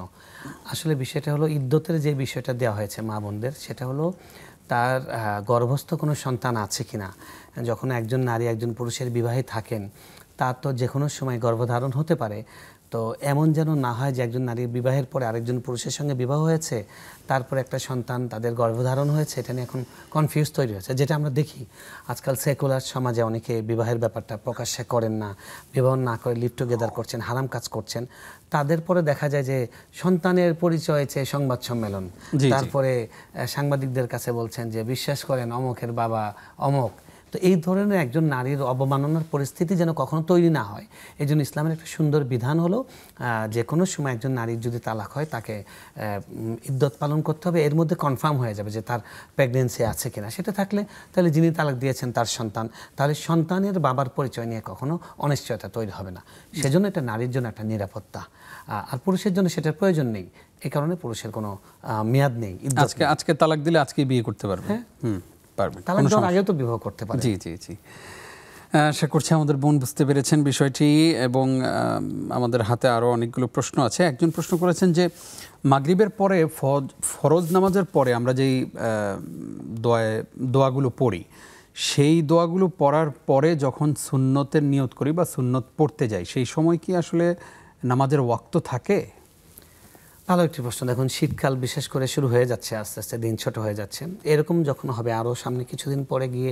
আসলে বিষয়টা হলো ইদ্যতের যে বিষয়টা দেওয়া হয়েছে মা বোনদের, সেটা হলো তার গর্ভস্থ কোনো সন্তান আছে কিনা। যখন একজন নারী একজন পুরুষের বিবাহে থাকেন, তার তো যে কোনো সময় গর্ভধারণ হতে পারে। তো এমন যেন না হয় যে একজন নারীর বিবাহের পরে আরেকজন পুরুষের সঙ্গে বিবাহ হয়েছে, তারপরে একটা সন্তান তাদের গর্ভধারণ হয়েছে, এটা নিয়ে এখন কনফিউজ তৈরি হয়েছে। যেটা আমরা দেখি আজকাল সেকুলার সমাজে অনেকে বিবাহের ব্যাপারটা প্রকাশ্যে করেন না, বিবাহ না করে লিভ টুগেদার করছেন, হারাম কাজ করছেন। তাদের পরে দেখা যায় যে সন্তানের পরিচয় চেয়ে সংবাদ সম্মেলন, তারপরে সাংবাদিকদের কাছে বলছেন যে বিশ্বাস করেন অমকের বাবা অমক। তো এই ধরনের একজন নারীর অবমাননার পরিস্থিতি যেন কখনো তৈরি না হয়, এই জন্য ইসলামের একটা সুন্দর বিধান হলো যে কোনো সময় একজন নারীর যদি তালাক হয় তাকে ইদ্যত পালন করতে হবে। এর মধ্যে কনফার্ম হয়ে যাবে যে তার প্রেগনেন্সি আছে কিনা। সেটা থাকলে তাহলে যিনি তালাক দিয়েছেন তার সন্তান, তাহলে সন্তানের বাবার পরিচয় নিয়ে কখনো অনিশ্চয়তা তৈরি হবে না। সেজন্য এটা নারীর জন্য একটা নিরাপত্তা, আর পুরুষের জন্য সেটার প্রয়োজন নেই। এই কারণে পুরুষের কোনো মেয়াদ নেই। আজকে তালাক দিলে আজকেই বিয়ে করতে পারবে। হ্যাঁ, তালাক দেওয়ার আগেও তো বিবাহ করতে পারে। জি জি জি। আশা করছি আমাদের বোন বুঝতে পেরেছেন বিষয়টি এবং আমাদের হাতে আরও অনেকগুলো প্রশ্ন আছে। একজন প্রশ্ন করেছেন যে মাগরিবের পরে ফরজ নামাজের পরে আমরা যেই দোয়াগুলো পড়ি, সেই দোয়াগুলো পড়ার পরে যখন সুন্নতের নিয়ত করি বা সুন্নত পড়তে যাই, সেই সময় কি আসলে নামাজের ওয়াক্ত থাকে? ভালো একটি প্রশ্ন। দেখুন, শীতকাল বিশেষ করে শুরু হয়ে যাচ্ছে, আস্তে আস্তে দিন ছোট হয়ে যাচ্ছে। এরকম যখন হবে, আরও সামনে কিছুদিন পরে গিয়ে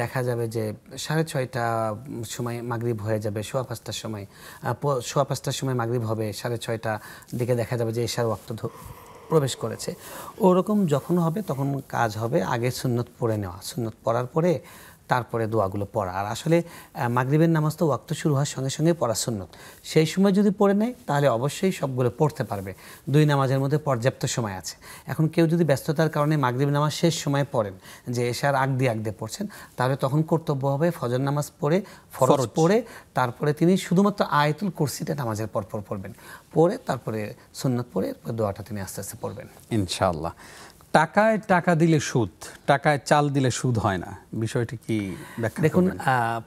দেখা যাবে যে 6:30 সময় মাগরিব হয়ে যাবে, 5:15 সময়, 5:15 সময় মাগরিব হবে, 6:30 দিকে দেখা যাবে যে এশার ওয়াক্ত প্রবেশ করেছে। ওরকম যখন হবে তখন কাজ হবে আগে সুন্নত পড়ে নেওয়া, সুন্নত পড়ার পরে তারপরে দোয়াগুলো পড়া। আর আসলে মাগরিবের নামাজ তো ওয়াক্ত শুরু হওয়ার সঙ্গে সঙ্গে পড়া সুন্নত। সেই সময় যদি পড়ে নেয় তাহলে অবশ্যই সবগুলো পড়তে পারবে। 2 নামাজের মধ্যে পর্যাপ্ত সময় আছে। এখন কেউ যদি ব্যস্ততার কারণে মাগরিব নামাজ শেষ সময় পড়েন, যে এশার আগ দিয়ে পড়ছেন, তাহলে তখন কর্তব্য হবে ফজর নামাজ পড়ে, ফরজ পড়ে, তারপরে তিনি শুধুমাত্র আয়াতুল কুরসিটা নামাজের পরপর পড়বেন, পড়ে তারপরে সুন্নত পড়ে দোয়াটা তিনি আস্তে আস্তে পড়বেন ইনশাআল্লাহ। টাকায় টাকা দিলে সুদ, টাকায় চাল দিলে সুদ হয় না, বিষয়টি কি ব্যাখ্যা? দেখুন,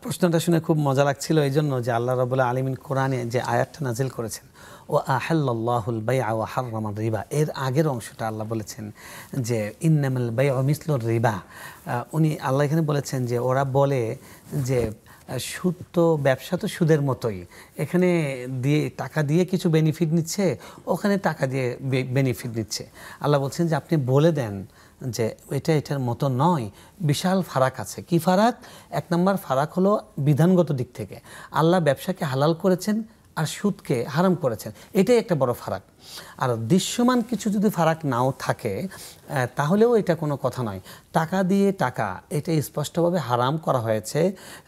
প্রশ্নটা শুনে খুব মজা লাগছিল এই জন্য যে আল্লাহ রাব্বুল আলামিন কোরআনে যে আয়াতটা নাজিল করেছেন, ও আহাল্লাল্লাহুল বাইআ ওয়া হাররামার রিবা, এর আগের অংশটা আল্লাহ বলেছেন যে ইন্নামাল বাইউ মিসলুর রিবা। উনি আল্লাহ এখানে বলেছেন যে ওরা বলে যে সুদ তো, ব্যবসা তো সুদের মতোই, এখানে দিয়ে টাকা দিয়ে কিছু বেনিফিট নিচ্ছে, ওখানে টাকা দিয়ে বেনিফিট নিচ্ছে। আল্লাহ বলছেন যে আপনি বলে দেন যে এটার মতো নয়, বিশাল ফারাক আছে। কি ফারাক? 1 নম্বর ফারাক হলো বিধানগত দিক থেকে আল্লাহ ব্যবসাকে হালাল করেছেন আর সুদকে হারাম করেছেন, এটাই একটা বড় ফারাক। আর দৃশ্যমান কিছু যদি ফারাক নাও থাকে তাহলেও এটা কোনো কথা নয়। টাকা দিয়ে টাকা, এটা স্পষ্টভাবে হারাম করা হয়েছে,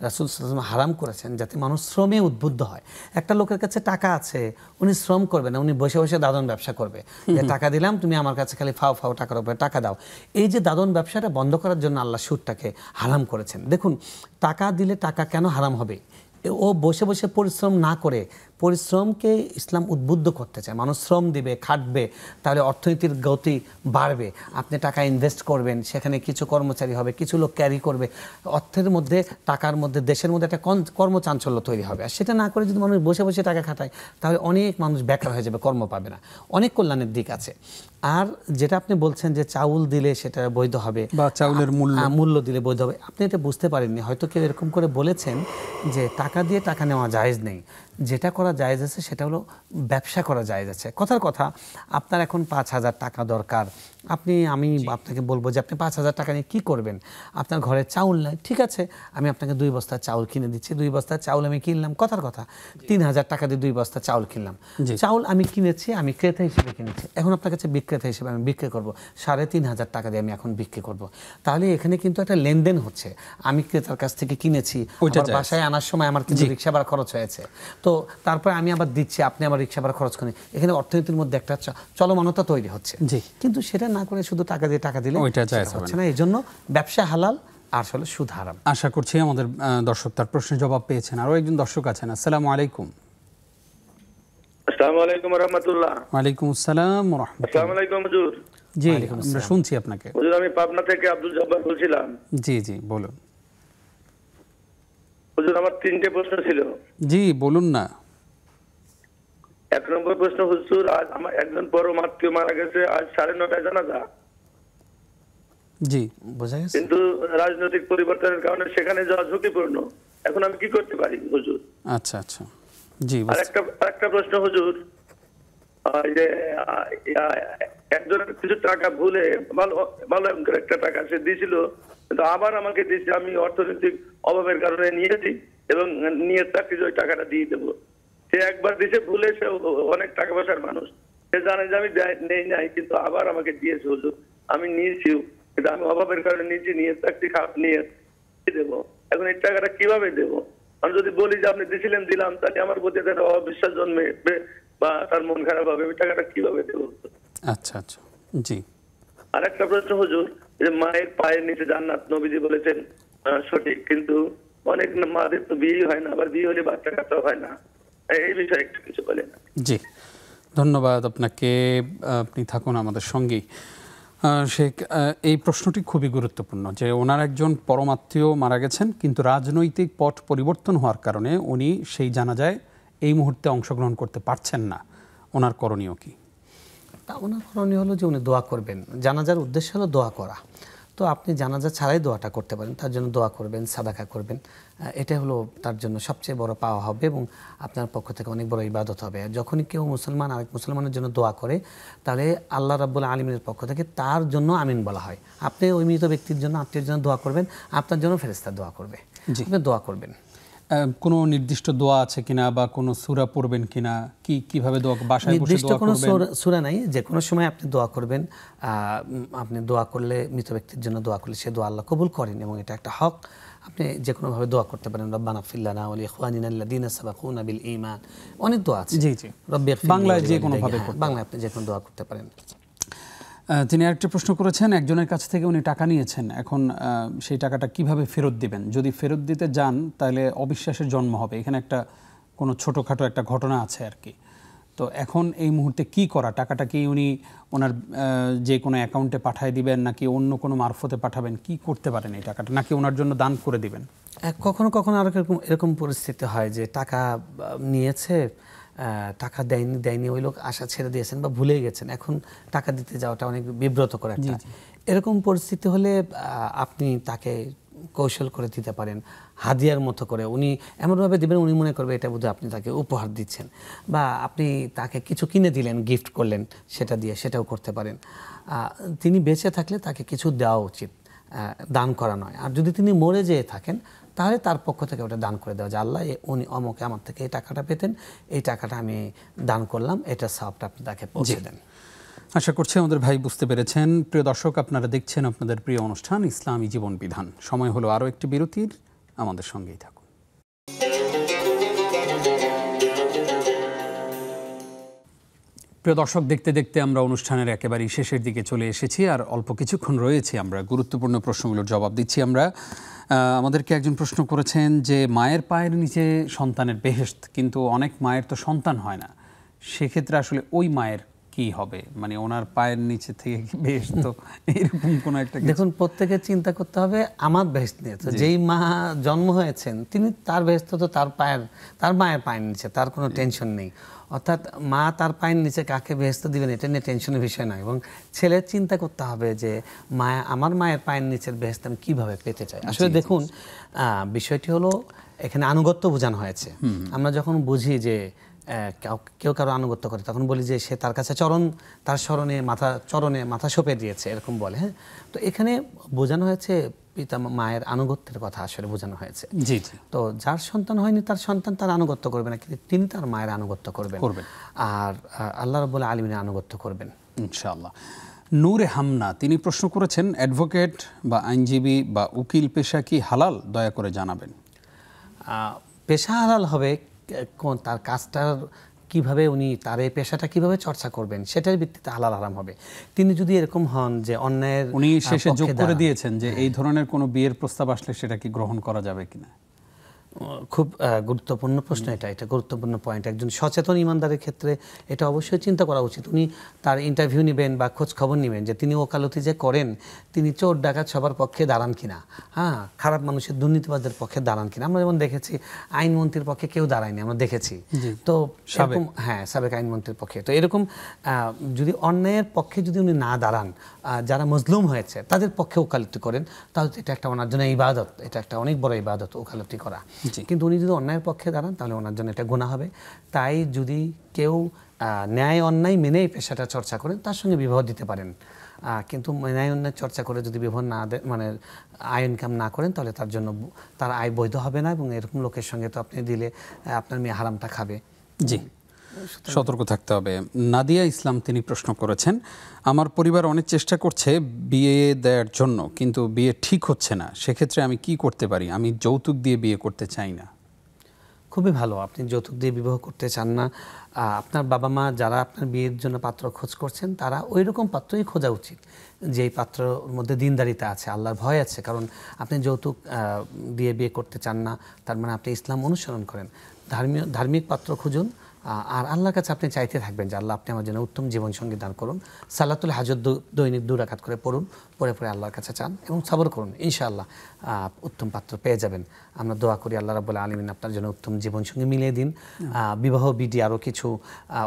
রাসূল সাল্লাল্লাহু আলাইহি ওয়াসাল্লাম হারাম করেছেন যাতে মানুষ শ্রমে উদ্বুদ্ধ হয়। একটা লোকের কাছে টাকা আছে, উনি শ্রম করবে না, উনি বসে বসে দাদন ব্যবসা করবে, যে টাকা দিলাম তুমি আমার কাছে খালি ফাও ফাও টাকার উপরে টাকা দাও। এই যে দাদন ব্যবসাটা বন্ধ করার জন্য আল্লাহ সুদটাকে হারাম করেছেন। দেখুন, টাকা দিলে টাকা কেন হারাম হবে? ও বসে বসে পরিশ্রম না করে পরিশ্রমকে ইসলাম উদ্বুদ্ধ করতে চায়। মানুষ শ্রম দিবে, খাটবে, তাহলে অর্থনীতির গতি বাড়বে। আপনি টাকা ইনভেস্ট করবেন, সেখানে কিছু কর্মচারী হবে, কিছু লোক ক্যারি করবে, অর্থের মধ্যে টাকার মধ্যে দেশের মধ্যে একটা কর্মচাঞ্চল্য তৈরি হবে। আর সেটা না করে যদি মানুষ বসে বসে টাকা খাটায় তাহলে অনেক মানুষ বেকার হয়ে যাবে, কর্ম পাবে না। অনেক কল্যাণের দিক আছে। আর যেটা আপনি বলছেন যে চাউল দিলে সেটা বৈধ হবে বা চাউলের মূল্য দিলে বৈধ হবে, আপনি এটা বুঝতে পারেননি। হয়তো কেউ এরকম করে বলেছেন যে টাকা দিয়ে টাকা নেওয়া জায়েজ নেই। যেটা করা জায়েজ আছে সেটা হলো ব্যবসা করা জায়েজ আছে। কথার কথা, আপনার এখন 5,000 টাকা দরকার, আমি আপনাকে বলবো যে আপনি 5,000 টাকা নিয়ে কী করবেন? আপনার ঘরে চাউল নাই, ঠিক আছে, আমি আপনাকে 2 বস্তা চাউল কিনে দিচ্ছি। 2 বস্তা চাউল আমি কিনলাম, কথার কথা 3,000 টাকা দিয়ে 2 বস্তা চাউল কিনলাম। চাউল আমি কিনেছি, আমি ক্রেতা হিসেবে কিনেছি, এখন আপনার কাছে বিক্রেতা হিসেবে আমি বিক্রি করবো 3,500 টাকা দিয়ে আমি এখন বিক্রি করব। তাহলে এখানে কিন্তু একটা লেনদেন হচ্ছে। আমি ক্রেতার কাছ থেকে কিনেছি, বাসায় আনার সময় আমার কিন্তু রিক্সা ভাড়া খরচ হয়েছে, তো তারপরে আমি আবার দিচ্ছি, আপনি আবার রিক্সা ভাড়া খরচ করেন। এখানে অর্থনীতির মধ্যে একটা চলমানতা তৈরি হচ্ছে। কিন্তু সেটা না করে শুধু টাকা দিয়ে টাকা দিলে হচ্ছে না। এই জন্য ব্যবসা হালাল, আসলে সুদ হারাম। আশা করছি আমাদের দর্শক তার প্রশ্নের জবাব পেয়েছেন। আরো একজন দর্শক আছেন। আসসালামু আলাইকুম। আসসালামু আলাইকুম ওয়া রাহমাতুল্লাহ। ওয়ালাইকুম আসসালাম ওয়া রাহমাতুল্লাহ। আসসালামু আলাইকুম হুজুর। জি, আমরা শুনছি আপনাকে। হুজুর, আমি পাবনা থেকে আব্দুল জব্বার বলছিলাম। জি জি, বলুন। হুজুর, আমার 3টে প্রশ্ন ছিল। জি, বলুন না। 1 নম্বর প্রশ্ন, হুজুর, আজ আমার একজন পরম আত্মীয় মারা গেছে, আজ 9:30 জানাজা। জি, বোঝা গেছে। কিন্তু রাজনৈতিক পরিবর্তনের কারণে সেখানে যাওয়া ঝুঁকিপূর্ণ। এখন আমি কি করতে পারি হুজুর? আচ্ছা আচ্ছা, জি। আরেকটা প্রশ্ন হুজুর, যে একজনের কিছু টাকা ভুলে ভালো একটা টাকা সে দিয়েছিল, কিন্তু আবার আমাকে দিয়েছে। আমি অর্থনৈতিক অভাবের কারণে নিয়েছি এবং নিয়ে তাকে ওই টাকাটা দিয়ে দেবো। সে একবার দিয়েছে ভুলে, সে অনেক টাকা পয়সার মানুষ, সে জানে যে আমি নেই নাই, কিন্তু আবার আমাকে দিয়েছে হুজুর। আমি নিয়েছিও, কিন্তু আমি অভাবের কারণে নিয়েছি, নিয়ে চাকরি নিয়ে দেবো। এখন এই টাকাটা কিভাবে দেবো? আমি যদি বলি যে আপনি দিয়েছিলেন, দিলাম, তাহলে আমার প্রতি একটা অবিশ্বাস জন্মে বা তার মন খারাপ হবে। ওই টাকাটা কিভাবে দেবো? আচ্ছা আচ্ছা, জি। আর একটা প্রশ্ন হুজুর, যে মায়ের পায়ের নিচে জান্নাত, নবীজি বলেছেন সঠিক, কিন্তু অনেক মাদের তো বিয়ে হয় না, আবার বিয়ে হলে বাচ্চা কাচ্চা হয় না। এই বিষয়ে একটু কিছু বলেন। জি, ধন্যবাদ আপনাকে। আপনি থাকুন আমাদের সঙ্গেই। শেখ, এই প্রশ্নটি খুবই গুরুত্বপূর্ণ যে ওনার একজন পরমাত্মীয় মারা গেছেন, কিন্তু রাজনৈতিক পট পরিবর্তন হওয়ার কারণে উনি সেই জানাজায় এই মুহূর্তে অংশগ্রহণ করতে পারছেন না। ওনার করণীয় কি? ওনার করণীয় হলো যে উনি দোয়া করবেন। জানাজার উদ্দেশ্য হলো দোয়া করা। তো আপনি জানাজা ছাড়াই দোয়াটা করতে পারেন, তার জন্য দোয়া করবেন, সাদাকা করবেন। এটা হলো তার জন্য সবচেয়ে বড় পাওয়া হবে এবং আপনার পক্ষ থেকে অনেক বড় ইবাদত হবে। আর যখনই কেউ মুসলমান আরেক মুসলমানের জন্য দোয়া করে, তাহলে আল্লাহ রাব্বুল আলামিনের পক্ষ থেকে তার জন্য আমিন বলা হয়। আপনি ওই মৃত ব্যক্তির জন্য, আত্মীয়ের জন্য দোয়া করবেন, আপনার জন্য ফেরেশতা দোয়া করবে। আপনি দোয়া করবেন। কোনো নির্দিষ্ট দোয়া আছে কিনা বা কোনো সূরা পড়বেন কিনা, কিভাবে দোয়া, বাসায় বসে নির্দিষ্ট দোয়া কোনো করবেন? সূরা নাই, যে কোনো সময় আপনি দোয়া করবেন। আপনি দোয়া করলে, মৃত ব্যক্তির জন্য দোয়া করলে সে দোয়া আল্লাহ কবুল করেন এবং এটা একটা হক। আপনি যে কোনো ভাবে দোয়া করতে পারেন। রব্বানা ইগফির লানা ওয়া লিইখওয়ানিনা আল্লাযীনা সাবাকুনা বিল ঈমান, অনেক দোয়া আছে। জি জি, বাংলায় যে কোনো ভাবে, বাংলায় আপনি যে কোনো দোয়া করতে পারেন। তিনি আরেকটা প্রশ্ন করেছেন, একজনের কাছ থেকে উনি টাকা নিয়েছেন, এখন সেই টাকাটা কিভাবে ফেরত দিবেন? যদি ফেরত দিতে যান তাহলে অবিশ্বাসের জন্ম হবে। এখানে একটা কোনো ছোটোখাটো একটা ঘটনা আছে আর কি। তো এখন এই মুহূর্তে কি করা? টাকাটা কি উনি ওনার যে কোনো অ্যাকাউন্টে পাঠিয়ে দিবেন, নাকি অন্য কোনো মারফতে পাঠাবেন? কি করতে পারেন এই টাকাটা, নাকি ওনার জন্য দান করে দিবেন? কখনো কখনো আরো এরকম পরিস্থিতি হয় যে টাকা নিয়েছে, টাকা দেয়নি, ওই লোক আশা ছেড়ে দিয়েছেন বা ভুলে গেছেন, এখন টাকা দিতে যাওয়াটা অনেক বিব্রতকর একটা। এরকম পরিস্থিতি হলে আপনি তাকে কৌশল করে দিতে পারেন, হাদিয়ার মতো করে। উনি এমনভাবে দিবেন উনি মনে করবে এটা বোধহয় আপনি তাকে উপহার দিচ্ছেন, বা আপনি তাকে কিছু কিনে দিলেন, গিফট করলেন, সেটা দিয়ে সেটাও করতে পারেন। তিনি বেঁচে থাকলে তাকে কিছু দেওয়া উচিত, দান করা নয়। আর যদি তিনি মরে যেয়ে থাকেন তাহলে তার পক্ষ থেকে ওটা দান করে দেওয়া, যে আল্লাহ উনি অমুকে আমার থেকে এই টাকাটা পেতেন, এই টাকাটা আমি দান করলাম, এটা সবটা আপনি তাকে পৌঁছে দেন। আশা করছি আমাদের ভাই বুঝতে পেরেছেন। প্রিয় দর্শক, আপনারা দেখছেন আপনাদের প্রিয় অনুষ্ঠান ইসলামী জীবন বিধান। সময় হলো আরও একটি বিরতির, আমাদের সঙ্গেই থাকুন। প্রিয় দর্শক, দেখতে দেখতে আমরা অনুষ্ঠানের একেবারেই শেষের দিকে চলে এসেছি, আর অল্প কিছুক্ষণ রয়েছে। আমরা গুরুত্বপূর্ণ প্রশ্নগুলোর জবাব দিচ্ছি। আমরা আমাদেরকে একজন প্রশ্ন করেছেন যে মায়ের পায়ের নিচে সন্তানের বেহেশত, কিন্তু অনেক মায়ের তো সন্তান হয় না, সেক্ষেত্রে আসলে ওই মায়ের কি হবে? মানে ওনার পায়ের নিচে থেকে কি বেহেশত, এরকম কোন একটা? দেখুন, প্রত্যেকে চিন্তা করতে হবে আমার বেহেশত নিয়ে। তো যেই মা জন্ম হয়েছেন তিনি, তার বেহেশত তো তার মায়ের পায়ের নিচে, তার কোনো টেনশন নেই। অর্থাৎ মা তার পায়ের নিচে কাকে বেহেশত দিবেন এটা নিয়ে টেনশনের বিষয় নয়। এবং ছেলের চিন্তা করতে হবে যে আমার মায়ের পায়ের নিচের বেহেশত আমি কীভাবে পেতে চাই। আসলে দেখুন, বিষয়টি হলো এখানে আনুগত্য বোঝানো হয়েছে। আমরা যখন বুঝি যে কেউ কারো আনুগত্য করে, তখন বলি যে সে তার কাছে তার চরণে মাথা সঁপে দিয়েছে, এরকম বলে। হ্যাঁ, তো এখানে বোঝানো হয়েছে পিতা মায়ের আনুগত্যের কথা আসলে বোঝানো হয়েছে। জি জি। তো যার সন্তান হয়নি তার সন্তান তার আনুগত্য করবে না, কিন্তু তিনি তার মায়ের আনুগত্য করবেন, আর আল্লাহ রাব্বুল আলামিনের আনুগত্য করবেন ইনশাআল্লাহ। নূরে হামনা তিনি প্রশ্ন করেছেন, অ্যাডভোকেট বা আইনজীবী বা উকিল পেশা কি হালাল? দয়া করে জানাবেন। পেশা হালাল হবে তার কাজটার কিভাবে, উনি তার এই পেশাটা কিভাবে চর্চা করবেন সেটার ভিত্তিতে হালাল হারাম হবে। তিনি যদি এরকম হন যে অন্যায়ের, উনি শেষে যোগ করে দিয়েছেন যে এই ধরনের কোনো বিয়ের প্রস্তাব আসলে সেটা কি গ্রহণ করা যাবে কিনা। খুব গুরুত্বপূর্ণ প্রশ্ন এটা গুরুত্বপূর্ণ পয়েন্ট। একজন সচেতন ইমানদারের ক্ষেত্রে এটা অবশ্যই চিন্তা করা উচিত। উনি তার ইন্টারভিউ নেবেন বা খোঁজ খবর নেবেন যে তিনি ওকালতি যে করেন তিনি চোর ডাকাত সবার পক্ষে দাঁড়ান কিনা, হ্যাঁ, খারাপ মানুষের দুর্নীতিবাজদের পক্ষে দাঁড়ান কিনা। আমরা যেমন দেখেছি আইনমন্ত্রীর পক্ষে কেউ দাঁড়ায়নি, আমরা দেখেছি। তো এরকম, হ্যাঁ, সাবেক আইনমন্ত্রীর পক্ষে। তো এরকম যদি অন্যায়ের পক্ষে যদি উনি না দাঁড়ান, যারা মজলুম হয়েছে তাদের পক্ষে ওকালতি করেন, তাহলে এটা একটা ওনার জন্য ইবাদত, এটা একটা অনেক বড় ইবাদত ওকালতি করা। কিন্তু উনি যদি অন্যায়ের পক্ষে দাঁড়ান তাহলে ওনার জন্য এটা গুনাহ হবে। তাই যদি কেউ ন্যায় অন্যায় মেনেই পেশাটা চর্চা করেন তার সঙ্গে বিবাহ দিতে পারেন, কিন্তু ন্যায় অন্যায় চর্চা করে যদি বিবাহ না দেয়, মানে আয় ইনকাম না করেন, তাহলে তার জন্য তার আয় বৈধ হবে না, এবং এরকম লোকের সঙ্গে তো আপনি দিলে আপনার মেয়ে হারামটা খাবে। জি, সতর্ক থাকতে হবে। নাদিয়া ইসলাম তিনি প্রশ্ন করেছেন, আমার পরিবার অনেক চেষ্টা করছে বিয়ে দেওয়ার জন্য, কিন্তু বিয়ে ঠিক হচ্ছে না, সেক্ষেত্রে আমি কি করতে পারি? আমি যৌতুক দিয়ে বিয়ে করতে চাই না। খুবই ভালো, আপনি যৌতুক দিয়ে বিবাহ করতে চান না। আপনার বাবা মা যারা আপনার বিয়ের জন্য পাত্র খোঁজ করছেন তারা ওই রকম পাত্রই খোঁজা উচিত যেই পাত্রর মধ্যে দিনদারিতা আছে, আল্লাহর ভয় আছে। কারণ আপনি যৌতুক দিয়ে বিয়ে করতে চান না, তার মানে আপনি ইসলাম অনুসরণ করেন। ধার্মিক পাত্র খুঁজুন, আর আল্লাহর কাছে আপনি চাইতে থাকবেন যে আল্লাহ আপনি আমার জন্য উত্তম জীবনসঙ্গী দান করুন। সালাতুল হাজত দৈনিক 2 রাকাত করে পড়ুন, পরে আল্লাহর কাছে চান এবং সবর করুন, ইনশাআল্লাহ উত্তম পাত্র পেয়ে যাবেন। আমরা দোয়া করি আল্লাহ রাব্বুল আলামিন আপনার জন্য উত্তম জীবনসঙ্গী মিলিয়ে দিন। বিবাহ বিডি আরও কিছু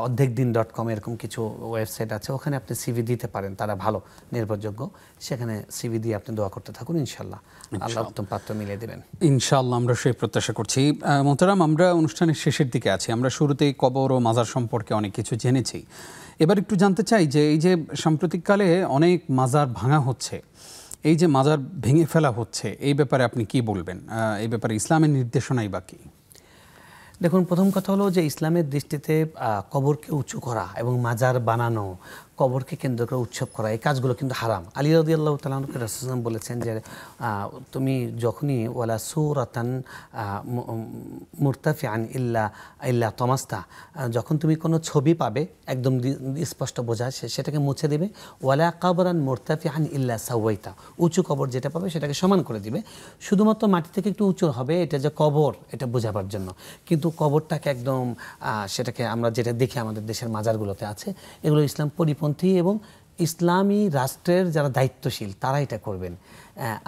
অর্ধেকদিন.com এরকম কিছু ওয়েবসাইট আছে, ওখানে আপনি সিভি দিতে পারেন, তারা ভালো নির্ভরযোগ্য, সেখানে সিভি দিয়ে আপনি দোয়া করতে থাকুন, ইনশাআল্লাহ আল্লাহ উত্তম পাত্র মিলিয়ে দেবেন। ইনশাআল্লাহ আমরা সেই প্রত্যাশা করছি। মোহতারাম, আমরা অনুষ্ঠানের শেষের দিকে আছি। আমরা শুরুতেই কবর ও মাজার সম্পর্কে অনেক কিছু জেনেছি। এবার একটু জানতে চাই যে এই যে সাম্প্রতিককালে অনেক মাজার ভাঙা হচ্ছে, এই যে মাজার ভেঙে ফেলা হচ্ছে, এই ব্যাপারে আপনি কি বলবেন? এই ব্যাপারে ইসলামের নির্দেশনাই বা কি? দেখুন, প্রথম কথা হলো যে ইসলামের দৃষ্টিতে কবরকে উঁচু করা এবং মাজার বানানো, কবরকে কেন্দ্র করে উৎসব করা, এই কাজগুলো কিন্তু হারাম। আলী রাদিয়াল্লাহু তাআলা আনহু রাসূলুল্লাহ বলেছেন যে তুমি যখনই ওয়ালা সূরাতান মুরতাফিআন ইল্লা তামাস্তা, যখন তুমি কোনো ছবি পাবে একদম স্পষ্ট বোঝা, সেটাকে মুছে দেবে। ওয়ালা কাবরান মুরতাফিআন ইল্লা সাওয়াইতা, উঁচু কবর যেটা পাবে সেটাকে সমান করে দিবে। শুধুমাত্র মাটি থেকে একটু উঁচু হবে, এটা যে কবর এটা বোঝাবার জন্য। কিন্তু কবরটাকে একদম সেটাকে আমরা যেটা দেখি আমাদের দেশের মাজারগুলোতে আছে, এগুলো ইসলাম পরিপন্থী এবং ইসলামী রাষ্ট্রের যারা দায়িত্বশীল তারা এটা করবেন।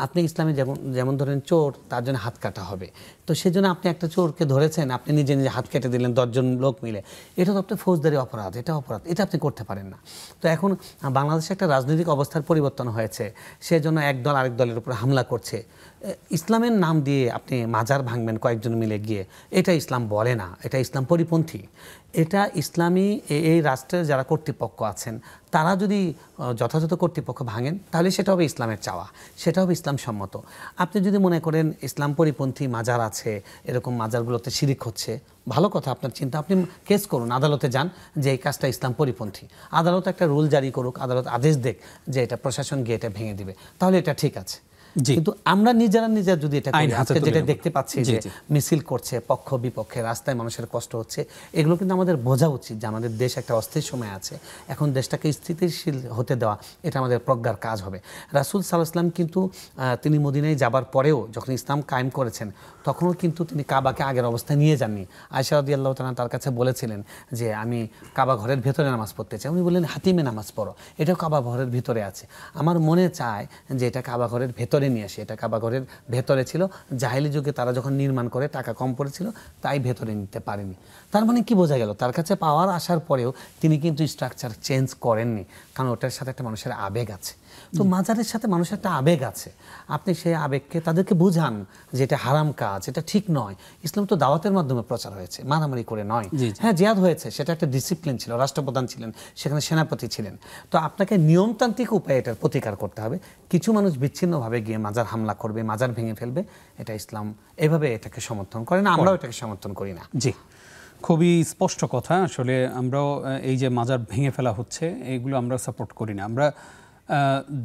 আপনি ইসলামে যেমন ধরেন চোর, তার জন্য হাত কাটা হবে, তো সেজন্য আপনি একটা চোরকে ধরেছেন, আপনি নিজে নিজে হাত কেটে দিলেন 10 জন লোক মিলে, এটা তো আপনার ফৌজদারি অপরাধ, এটা এটা আপনি করতে পারেন না। তো এখন বাংলাদেশে একটা রাজনৈতিক অবস্থার পরিবর্তন হয়েছে, সেজন্য এক দল আরেক দলের উপর হামলা করছে। ইসলামের নাম দিয়ে আপনি মাজার ভাঙবেন কয়েকজন মিলে গিয়ে, এটা ইসলাম বলে না, এটা ইসলাম পরিপন্থী। এটা ইসলামী এই রাষ্ট্রের যারা কর্তৃপক্ষ আছেন তারা যদি যথাযথ কর্তৃপক্ষ ভাঙেন তাহলে সেটা হবে ইসলামের চাওয়া, সেটা হবে ইসলাম সম্মত। আপনি যদি মনে করেন ইসলাম পরিপন্থী মাজার আছে, এরকম মাজারগুলোতে শিরিক হচ্ছে, ভালো কথা, আপনার চিন্তা, আপনি কেস করুন, আদালতে যান যে এই কাজটা ইসলাম পরিপন্থী। আদালত একটা রুল জারি করুক, আদালত আদেশ দেখ যে এটা প্রশাসন গিয়ে এটা ভেঙে দিবে, তাহলে এটা ঠিক আছে। কিন্তু আমরা নিজেরা যদি এটা করি, আজকে যেটা দেখতে পাচ্ছি যে মিছিল করছে পক্ষ বিপক্ষে, রাস্তায় মানুষের কষ্ট হচ্ছে, এগুলো কিন্তু আমাদের বোঝা উচিত যে আমাদের দেশ একটা অস্থির সময় আছে, এখন দেশটাকে স্থিতিশীল হতে দেওয়া এটা আমাদের প্রজ্ঞার কাজ হবে। রাসূল সাল্লাল্লাহু আলাইহি ওয়াসাল্লাম কিন্তু তিনি মদিনায় যাবার পরেও যখন ইসলাম কায়েম করেছেন তখনও কিন্তু তিনি কাবাকে আগের অবস্থায় নিয়ে যাননি। আয়েশা রাদিয়াল্লাহু তাআলা তার কাছে বলেছিলেন যে আমি কাবা ঘরের ভেতরে নামাজ পড়তে চাই, উনি বললেন হাতিমে নামাজ পড়ো, এটাও কাবা ঘরের ভিতরে আছে। আমার মনে চায় যে এটা কাবা ঘরের ভেতরে নিয়ে আসি, এটা কাবা ঘরের ভেতরে ছিল, জাহেলি যুগে তারা যখন নির্মাণ করে টাকা কম পড়েছিল তাই ভেতরে নিতে পারেনি। তার মানে কি বোঝা গেল, তার কাছে পাওয়ার আসার পরেও তিনি কিন্তু স্ট্রাকচার চেঞ্জ করেননি, কারণ ওটার সাথে একটা মানুষের আবেগ আছে। তো মাজারের সাথে মানুষের একটা আবেগ আছে, আপনি সেই আবেগকে তাদেরকে বুঝান যে এটা হারাম কাজ, এটা ঠিক নয়। ইসলাম তো দাওয়াতের মাধ্যমে প্রচার হয়েছে, মারামারি করে নয়। হ্যাঁ, জিহাদ হয়েছে, সেটা একটা ডিসিপ্লিন ছিল, রাষ্ট্রপ্রধান ছিলেন, সেখানে সেনাপতি ছিলেন। তো আপনাকে নিয়মতান্ত্রিক উপায়ে এটার প্রতিকার করতে হবে। কিছু মানুষ বিচ্ছিন্নভাবে গিয়ে মাজার হামলা করবে, মাজার ভেঙে ফেলবে, এটা ইসলাম এভাবে এটাকে সমর্থন করে না, আমরাও এটাকে সমর্থন করি না। জি, খুবই স্পষ্ট কথা। আসলে আমরাও এই যে মাজার ভেঙে ফেলা হচ্ছে এইগুলো আমরা সাপোর্ট করি না। আমরা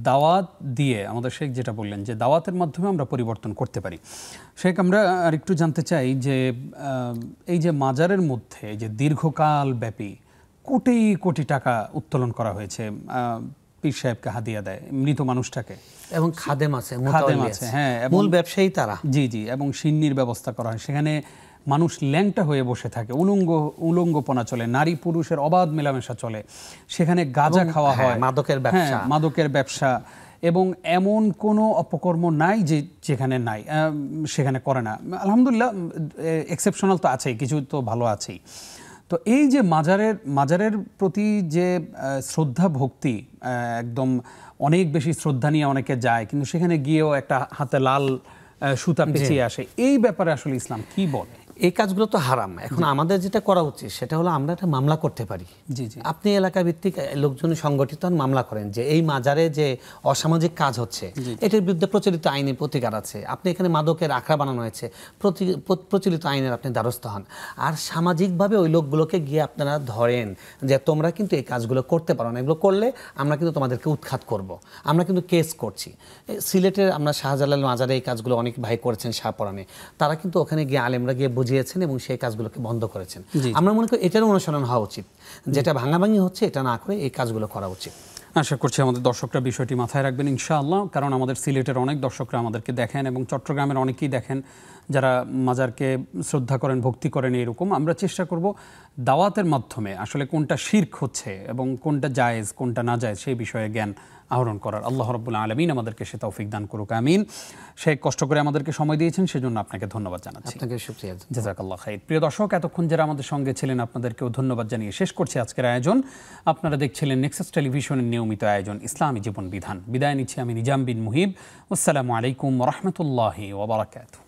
দাওয়াত দিয়ে, আমাদের শেখ যেটা বললেন যে দাওয়াতের মাধ্যমে আমরা পরিবর্তন করতে পারি। শেখ, আমরা আরেকটু জানতে চাই যে এই যে মাজারের মধ্যে যে দীর্ঘকাল ব্যাপী কোটি কোটি টাকা উত্তোলন করা হয়েছে, পীর সাহেবকে হাদিয়া দেয়, মৃত মানুষটাকে, এবং খাদেম আছে, হ্যাঁ, মূল ব্যবসায়ী তারা। জি জি, এবং সিন্নির ব্যবস্থা করা হয়, সেখানে মানুষ ল্যাংটা হয়ে বসে থাকে, উলঙ্গপনা চলে, নারী পুরুষের অবাধ মেলামেশা চলে, সেখানে গাঁজা খাওয়া হয়, মাদকের ব্যবসা, এবং এমন কোনো অপকর্ম নাই যে যেখানে নাই, সেখানে করে না। আলহামদুলিল্লাহ, এক্সেপশনাল তো আছেই, কিছু তো ভালো আছেই। তো এই যে মাজারের প্রতি যে শ্রদ্ধা ভক্তি, একদম অনেক বেশি শ্রদ্ধা নিয়ে অনেকে যায়, কিন্তু সেখানে গিয়েও একটা হাতে লাল সুতা পেঁচিয়ে আসে, এই ব্যাপারে আসলে ইসলাম কি বলে? এই কাজগুলো তো হারাম। এখন আমাদের যেটা করা উচিত সেটা হলো আমরা একটা মামলা করতে পারি। জি জি, আপনি এলাকা ভিত্তিক লোকজন সংগঠিত মামলা করেন যে এই মাজারে যে অসামাজিক কাজ হচ্ছে এটার বিরুদ্ধে প্রচলিত আইনে প্রতিকার আছে, আপনি এখানে মাদকের আখড়া বানানো হয়েছে, প্রচলিত আইনের আপনি দ্বারস্থ হন। আর সামাজিকভাবে ওই লোকগুলোকে গিয়ে আপনারা ধরেন যে তোমরা কিন্তু এই কাজগুলো করতে পারো না, এগুলো করলে আমরা কিন্তু তোমাদেরকে উৎখাত করব, আমরা কিন্তু কেস করছি। সিলেটের আমরা শাহজালাল মাজারে এই কাজগুলো অনেক ভাই করেছেন, শাহপরানে, তারা কিন্তু ওখানে গিয়ে আলেমরা গিয়ে বুঝিয়েছেন এবং সেই কাজগুলোকে বন্ধ করেছেন। আমরা মনে করি এটারও অনুসরণ হওয়া উচিত, যেটা ভাঙাভাঙি হচ্ছে এটা না করে এই কাজগুলো করা উচিত। আশা করছি আমাদের দর্শকরা বিষয়টি মাথায় রাখবেন ইনশাআল্লাহ, কারণ আমাদের সিলেটের অনেক দর্শকরা আমাদেরকে দেখেন এবং চট্টগ্রামের অনেকেই দেখেন যারা মাজারকে শ্রদ্ধা করেন, ভক্তি করেন। এরকম আমরা চেষ্টা করব দাওয়াতের মাধ্যমে আসলে কোনটা শিরক হচ্ছে এবং কোনটা জায়েজ কোনটা না জায়েজ সেই বিষয়ে জ্ঞান আহরণ করার। আল্লাহ রাব্বুল আলামিন আমাদেরকে সে তৌফিক দান করুক, আমিন। সে কষ্ট করে আমাদেরকে সময় দিয়েছেন, সেজন্য আপনাকে ধন্যবাদ জানাচ্ছি। আপনাকে শুকরিয়া, জাযাকাল্লাহ খাইর। প্রিয় দর্শক, এতক্ষণ যারা আমাদের সঙ্গে ছিলেন আপনাদেরকেও ধন্যবাদ জানিয়ে শেষ করছি আজকের আয়োজন। আপনারা দেখছিলেন নেক্সাস টেলিভিশনের নিয়মিত আয়োজন ইসলামী জীবন বিধান। বিদায় নিচ্ছি আমি নিজাম বিন মুহিব। আসসালামু আলাইকুম ওয়া রাহমাতুল্লাহি ওয়া বারাকাতুহু।